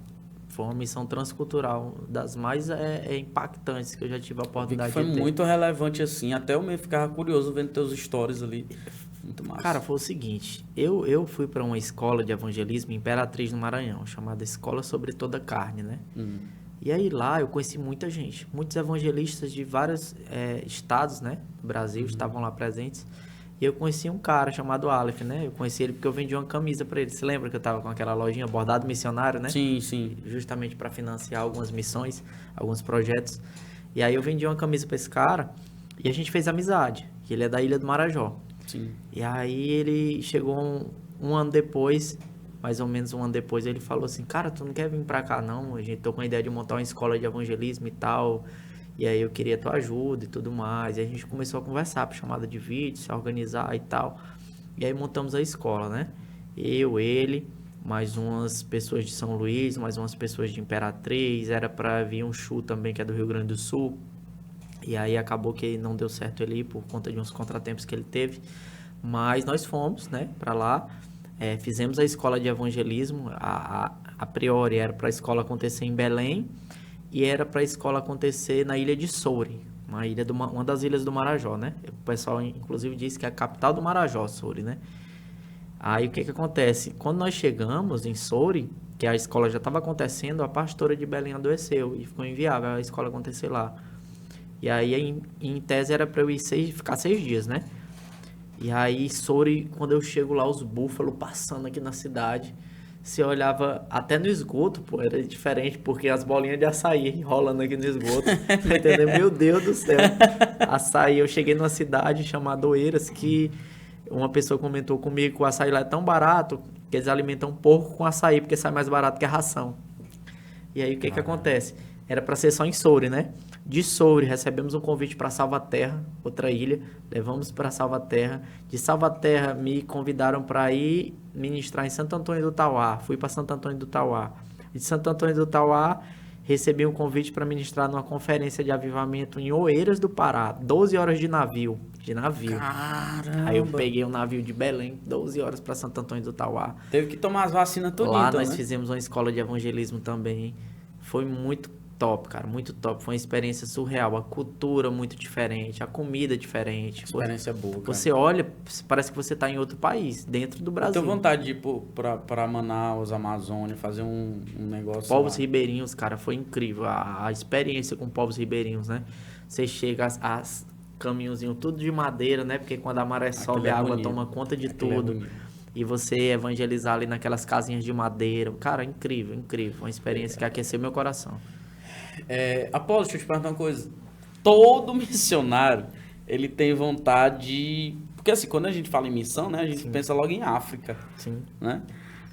Foi uma missão transcultural das mais impactantes que eu já tive a Vi que oportunidade foi de ter. muito relevante assim, até eu mesmo ficava curioso vendo teus stories ali. Muito massa. Cara, foi o seguinte, eu fui para uma escola de evangelismo em Imperatriz, no Maranhão, chamada Escola Sobre Toda a Carne, né? E aí lá eu conheci muita gente, muitos evangelistas de vários estados, né, do Brasil, estavam lá presentes. E eu conheci um cara chamado Aleph, né? Eu conheci ele porque eu vendi uma camisa para ele. Você lembra que eu tava com aquela lojinha Bordado Missionário, né? Sim, sim. Justamente para financiar algumas missões, alguns projetos. E aí eu vendi uma camisa para esse cara e a gente fez amizade. Que ele é da Ilha do Marajó. Sim. E aí ele chegou um ano depois, mais ou menos um ano depois, ele falou assim, cara, tu não quer vir pra cá não? A gente tô com a ideia de montar uma escola de evangelismo e tal, e aí eu queria tua ajuda e tudo mais. E a gente começou a conversar por chamada de vídeo, se organizar e tal. E aí montamos a escola, né? Eu, ele, mais umas pessoas de São Luís, mais umas pessoas de Imperatriz, era pra vir um Chu também, que é do Rio Grande do Sul. E aí acabou que não deu certo ele ir por conta de uns contratempos que ele teve. Mas nós fomos, né, para lá. Fizemos a escola de evangelismo. A priori era para a escola acontecer em Belém e era para a escola acontecer na ilha de Soure, uma das ilhas do Marajó, né? O pessoal inclusive disse que é a capital do Marajó, Soure, né? Aí o que acontece? Quando nós chegamos em Soure, que a escola já estava acontecendo, a pastora de Belém adoeceu e ficou inviável a escola acontecer lá. E aí, em tese, era para eu ir ficar 6 dias, né? E aí, Soure, quando eu chego lá, os búfalos passando aqui na cidade, você olhava até no esgoto, pô, era diferente, porque as bolinhas de açaí rolando aqui no esgoto, entendeu? Meu Deus do céu. Açaí, eu cheguei numa cidade chamada Oeiras, que uma pessoa comentou comigo que o açaí lá é tão barato, que eles alimentam porco com açaí, porque sai mais barato que a ração. E aí, o que acontece? Era para ser só em Soure, né? De Soure, recebemos um convite para Salvaterra, outra ilha. Levamos para Salvaterra. De Salvaterra, me convidaram para ir ministrar em Santo Antônio do Tauá. Fui para Santo Antônio do Tauá. De Santo Antônio do Tauá, recebi um convite para ministrar numa conferência de avivamento em Oeiras do Pará. 12 horas de navio. Caramba! Aí eu peguei um navio de Belém, 12 horas para Santo Antônio do Tauá. Teve que tomar as vacinas tudinho, Lá então, nós né? fizemos uma escola de evangelismo também. Foi muito top, cara, muito top. Foi uma experiência surreal. A cultura muito diferente, a comida diferente. Experiência boa, cara. Você olha, parece que você tá em outro país, dentro do Eu Brasil. tenho vontade de ir pra Manaus, Amazônia, fazer um negócio Povos lá. ribeirinhos, cara, foi incrível. A experiência com povos ribeirinhos, né? Você chega, as caminhozinhos tudo de madeira, né? Porque quando a maré sobe, é a água bonito. toma conta de Aquilo é tudo. bonito. E você evangelizar ali naquelas casinhas de madeira. Cara, incrível, incrível. Uma experiência que aqueceu meu coração. Apolo, deixa eu te perguntar uma coisa. Todo missionário, ele tem vontade... Porque assim, quando a gente fala em missão, né? A gente pensa logo em África, Sim. né?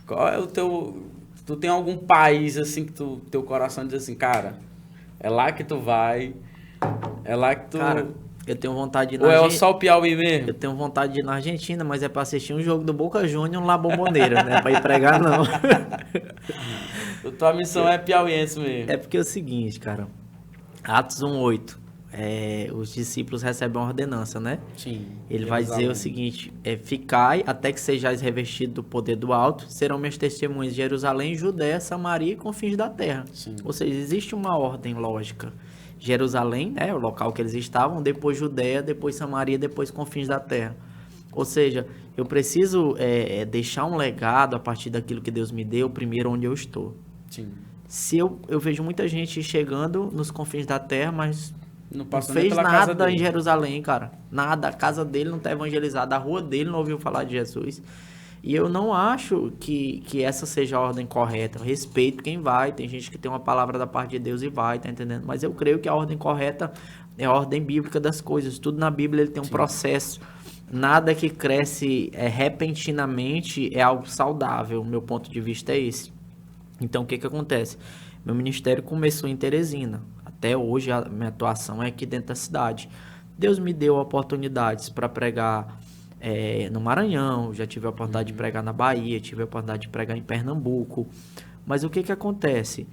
Qual é o teu... Tu tem algum país, assim, que teu coração diz assim, cara, é lá que tu vai, é lá que tu... Cara, eu tenho vontade de ir Ou na é Argentina. só o Piauí mesmo? Eu tenho vontade de ir na Argentina, mas é pra assistir um jogo do Boca Juniors lá Bombonera, né? Pra ir pregar, não. Tua missão é piauiense mesmo. É porque é o seguinte, cara. Atos 1:8. Os discípulos recebem uma ordenança, né? Sim. Ele vai dizer o seguinte: ficai até que sejais revestidos do poder do alto, serão meus testemunhos de Jerusalém, Judéia, Samaria e confins da terra. Sim. Ou seja, existe uma ordem lógica. Jerusalém, né, o local que eles estavam, depois Judéia, depois Samaria, depois confins da terra. Ou seja, eu preciso deixar um legado a partir daquilo que Deus me deu, primeiro onde eu estou. Sim. Se eu vejo muita gente chegando nos confins da terra, mas Não não nem fez pela casa nada em dele. Jerusalém, cara. Nada. A casa dele não está evangelizada, a rua dele não ouviu falar de Jesus. E eu não acho que essa seja a ordem correta. Eu respeito quem vai. Tem gente que tem uma palavra da parte de Deus e vai, tá entendendo? Mas eu creio que a ordem correta é a ordem bíblica das coisas. Tudo na Bíblia ele tem um processo. Nada que cresce repentinamente é algo saudável. O meu ponto de vista é esse. Então, o que acontece? Meu ministério começou em Teresina. Até hoje, a minha atuação é aqui dentro da cidade. Deus me deu oportunidades para pregar no Maranhão, já tive a oportunidade de pregar na Bahia, tive a oportunidade de pregar em Pernambuco. Mas o que acontece?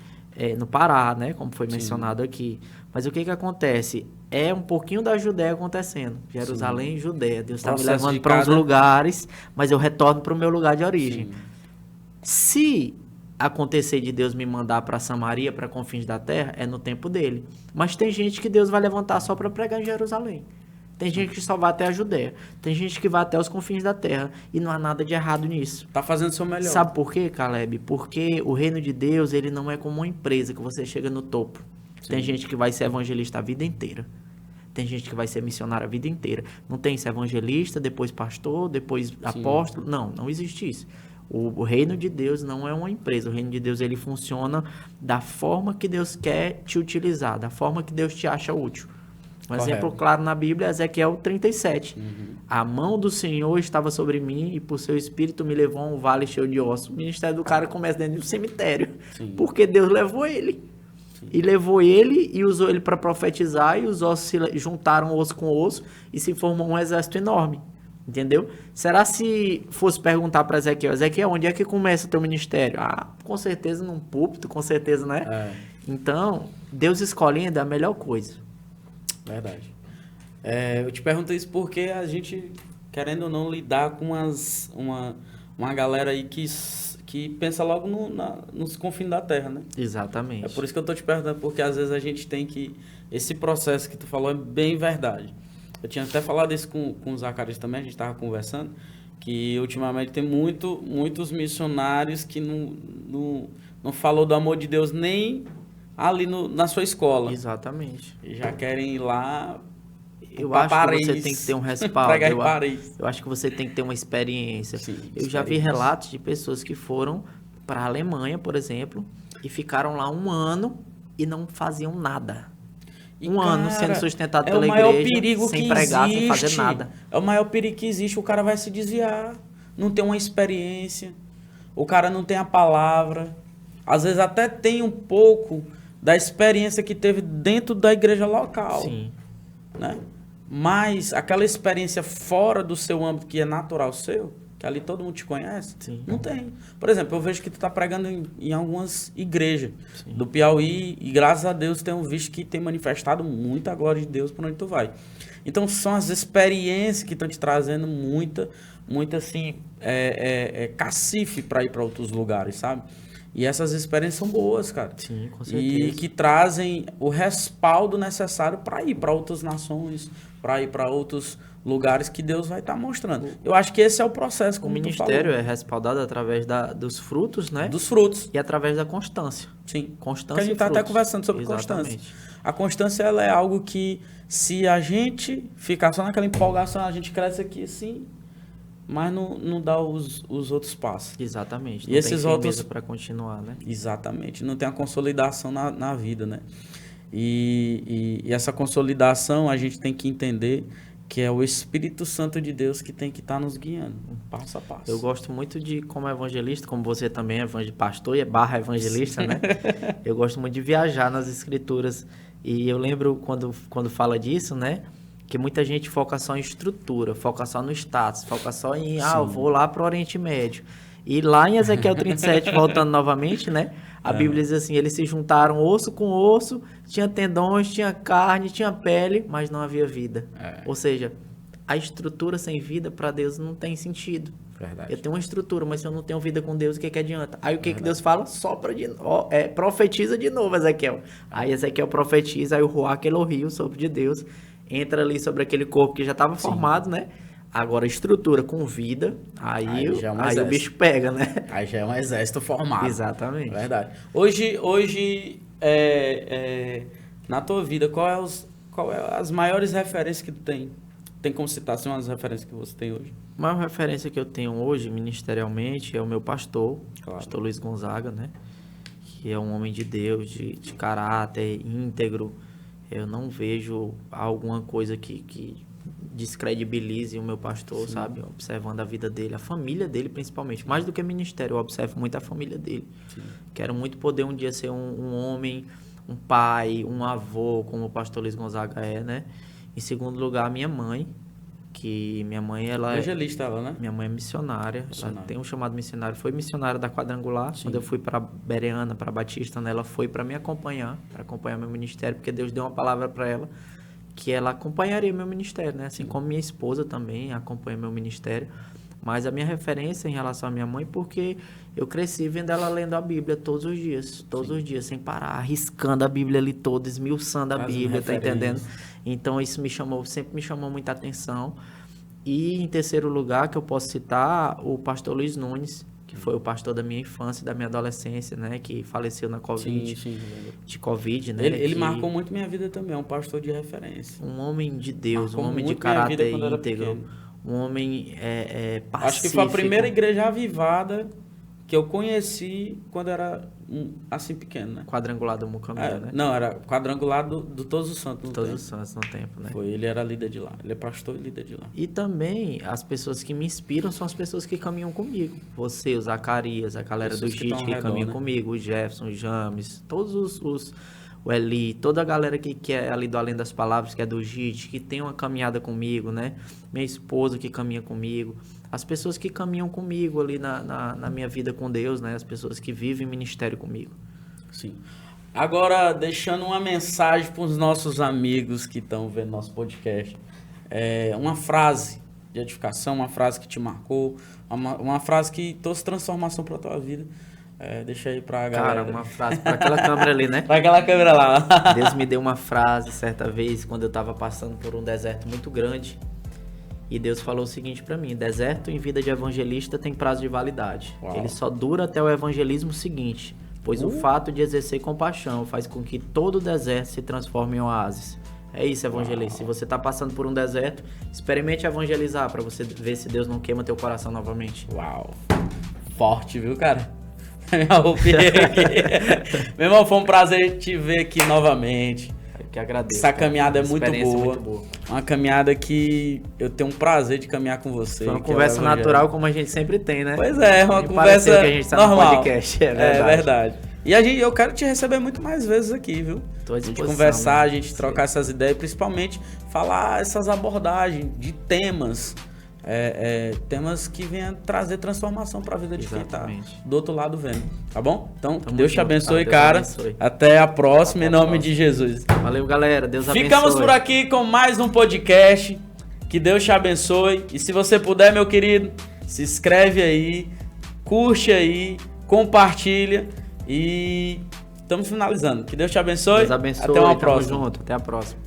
no Pará, né? Como foi Sim. mencionado aqui. Mas o que acontece? É um pouquinho da Judéia acontecendo. Jerusalém e Judéia. Deus está me Processo levando de para uns cada- lugares, mas eu retorno para o meu lugar de origem. Sim. Se acontecer de Deus me mandar para Samaria, para confins da terra, é no tempo dele. Mas tem gente que Deus vai levantar só para pregar em Jerusalém. Tem gente que só vai até a Judéia. Tem gente que vai até os confins da terra. E não há nada de errado nisso. Tá fazendo o seu melhor. Sabe por quê, Caleb? Porque o reino de Deus, ele não é como uma empresa que você chega no topo. Tem gente que vai ser evangelista a vida inteira. Tem gente que vai ser missionário a vida inteira. Não tem ser evangelista, depois pastor, depois apóstolo. Não existe isso. O reino de Deus não é uma empresa. O reino de Deus, ele funciona da forma que Deus quer te utilizar, da forma que Deus te acha útil. Um exemplo claro na Bíblia é Ezequiel 37. A mão do Senhor estava sobre mim e por seu espírito me levou a um vale cheio de ossos. O ministério do cara começa dentro de um cemitério. Sim. Porque Deus levou ele. E levou ele e usou ele para profetizar, e os ossos se juntaram osso com osso e se formou um exército enorme. Entendeu? Será se fosse perguntar para Ezequiel, onde é que começa o teu ministério? Ah, com certeza num púlpito, com certeza, né? Então, Deus escolhendo é a melhor coisa. Verdade. Eu te pergunto isso porque a gente, querendo ou não, lidar com uma galera aí que pensa logo nos confins da terra, né? Exatamente. É por isso que eu tô te perguntando, porque às vezes a gente tem que... Esse processo que tu falou é bem verdade. Eu tinha até falado isso com o Zacarias também, a gente tava conversando, que ultimamente tem muitos missionários que não falou do amor de Deus nem ali na sua escola. Exatamente. E já querem ir lá... Eu acho que você tem que ter um respaldo. Eu acho que você tem que ter uma experiência. Sim, eu já vi relatos de pessoas que foram para a Alemanha, por exemplo, e ficaram lá 1 ano e não faziam nada. E, ano cara, sendo sustentado pela maior igreja, perigo sem que pregar, existe. sem fazer nada. É o maior perigo que existe. O cara vai se desviar. Não tem uma experiência. O cara não tem a palavra. Às vezes até tem um pouco da experiência que teve dentro da igreja local. Sim. Né? Mas aquela experiência fora do seu âmbito, que é natural seu, que ali todo mundo te conhece, Sim. não tem. Por exemplo, eu vejo que tu tá pregando em algumas igrejas Sim. do Piauí e graças a Deus tenho visto que tem manifestado muita glória de Deus por onde tu vai. Então são as experiências que estão te trazendo muita assim, cacife para ir para outros lugares, sabe? E essas experiências são boas, cara. Sim, com certeza. E que trazem o respaldo necessário para ir para outras nações, para ir para outros lugares que Deus vai estar mostrando. Eu acho que esse é o processo, como o tu ministério falou. é respaldado através dos frutos, né? Dos frutos. E através da constância. Sim. Constância Que a gente e está até frutos. conversando sobre Exatamente. constância. A constância ela é algo que, se a gente ficar só naquela empolgação, a gente cresce aqui assim, mas não dá os outros passos. Exatamente. E esses outros para continuar, né? Exatamente. Não tem a consolidação na vida, né? E essa consolidação a gente tem que entender que é o Espírito Santo de Deus que tem que estar nos guiando, passo a passo. Eu gosto muito de, como evangelista, como você também é pastor e é evangelista, né? Eu gosto muito de viajar nas escrituras. E eu lembro quando fala disso, né? Que muita gente foca só em estrutura, foca só no status, foca só em, eu vou lá para o Oriente Médio. E lá em Ezequiel 37, voltando novamente, né? A Bíblia diz assim, eles se juntaram osso com osso, tinha tendões, tinha carne, tinha pele, mas não havia vida. Ou seja, a estrutura sem vida para Deus não tem sentido. Verdade. Eu tenho uma estrutura, mas se eu não tenho vida com Deus, o que adianta? Aí o que Deus fala? Sopra de novo, profetiza de novo, Ezequiel. Aí Ezequiel profetiza, aí o Ruach Elohim, o sopro de Deus, entra ali sobre aquele corpo que já estava formado, né? Agora, estrutura com vida, aí o bicho pega, né? Aí já é um exército formado. Exatamente. Verdade. Hoje na tua vida, qual é as maiores referências que tu tem? Tem como citar assim, umas referências que você tem hoje? A maior referência que eu tenho hoje, ministerialmente, é o meu pastor, pastor Luiz Gonzaga, né? Que é um homem de Deus, de caráter íntegro. Eu não vejo alguma coisa que descredibilize o meu pastor, Sim. sabe? Observando a vida dele, a família dele principalmente. Mais do que ministério, eu observo muito a família dele. Sim. Quero muito poder um dia ser um homem, um pai, um avô, como o pastor Luiz Gonzaga é, né? Em segundo lugar, a minha mãe, que minha mãe, ela Evangelista ela, né? minha mãe é missionária, ela tem um chamado missionário, foi missionária da Quadrangular. Quando eu fui para Bereana, para Batista, né, ela foi para me acompanhar, para acompanhar meu ministério, porque Deus deu uma palavra para ela que ela acompanharia meu ministério, né? Assim como minha esposa também acompanha meu ministério. Mas a minha referência em relação à minha mãe, porque eu cresci vendo ela lendo a Bíblia todos os dias, sem parar, arriscando a Bíblia ali toda, esmiuçando a Bíblia, tá entendendo? Então isso sempre me chamou muita atenção. E em terceiro lugar, que eu posso citar, o pastor Luiz Nunes, que foi o pastor da minha infância e da minha adolescência, né? Que faleceu na Covid, de Covid, né? Ele marcou muito minha vida também, é um pastor de referência. Um homem de Deus, Marcou um homem de muito minha vida caráter quando era íntegro. pequeno. Um homem pacífico. Acho que foi a primeira igreja avivada que eu conheci quando era assim pequeno, né? Quadrangular do Mucambira, né? Não, era quadrangular do Todos os Santos. Todos os Santos no tempo, né? Foi, ele era líder de lá. Ele é pastor e líder de lá. E também as pessoas que me inspiram são as pessoas que caminham comigo. Você, o Zacarias, a galera do JIT que caminha comigo, o Jefferson, o James, todos o Eli, toda a galera que é ali do Além das Palavras, que é do JIT, que tem uma caminhada comigo, né? Minha esposa que caminha comigo. As pessoas que caminham comigo ali na minha vida com Deus, né? As pessoas que vivem ministério comigo. Sim. Agora, deixando uma mensagem para os nossos amigos que estão vendo nosso podcast. Uma frase de edificação, uma frase que te marcou, uma frase que trouxe transformação para a tua vida. Deixa aí pra galera. Cara, uma frase para aquela câmera ali, né? Pra aquela câmera lá. Deus me deu uma frase certa vez, quando eu tava passando por um deserto muito grande. E Deus falou o seguinte pra mim: deserto em vida de evangelista tem prazo de validade. Uau. Ele só dura até o evangelismo seguinte, pois o fato de exercer compaixão faz com que todo deserto se transforme em oásis. É isso, evangelista. Se você tá passando por um deserto, experimente evangelizar pra você ver se Deus não queima teu coração novamente. Uau. Forte, viu, cara? Me arrupiei aqui. Meu irmão, foi um prazer te ver aqui novamente. Eu que agradeço. Essa caminhada é muito muito boa. Uma caminhada que eu tenho um prazer de caminhar com você. Foi uma conversa natural, como a gente sempre tem, né? Pois é, uma conversa que a gente tá normal. No podcast. É verdade. E eu quero te receber muito mais vezes aqui, viu? Tô à disposição, a gente conversar, mano. a gente trocar essas ideias, principalmente falar essas abordagens de temas. Temas que venham trazer transformação para a vida de quem tá do outro lado vendo, tá bom? Então, que Deus te abençoe, cara. Abençoe. Até a próxima, em nome de Jesus. Valeu, galera. Deus abençoe. Ficamos por aqui com mais um podcast. Que Deus te abençoe. E se você puder, meu querido, se inscreve aí, curte aí, compartilha e estamos finalizando. Que Deus te abençoe. Deus abençoe. Até uma próxima. Tamo junto. Até a próxima.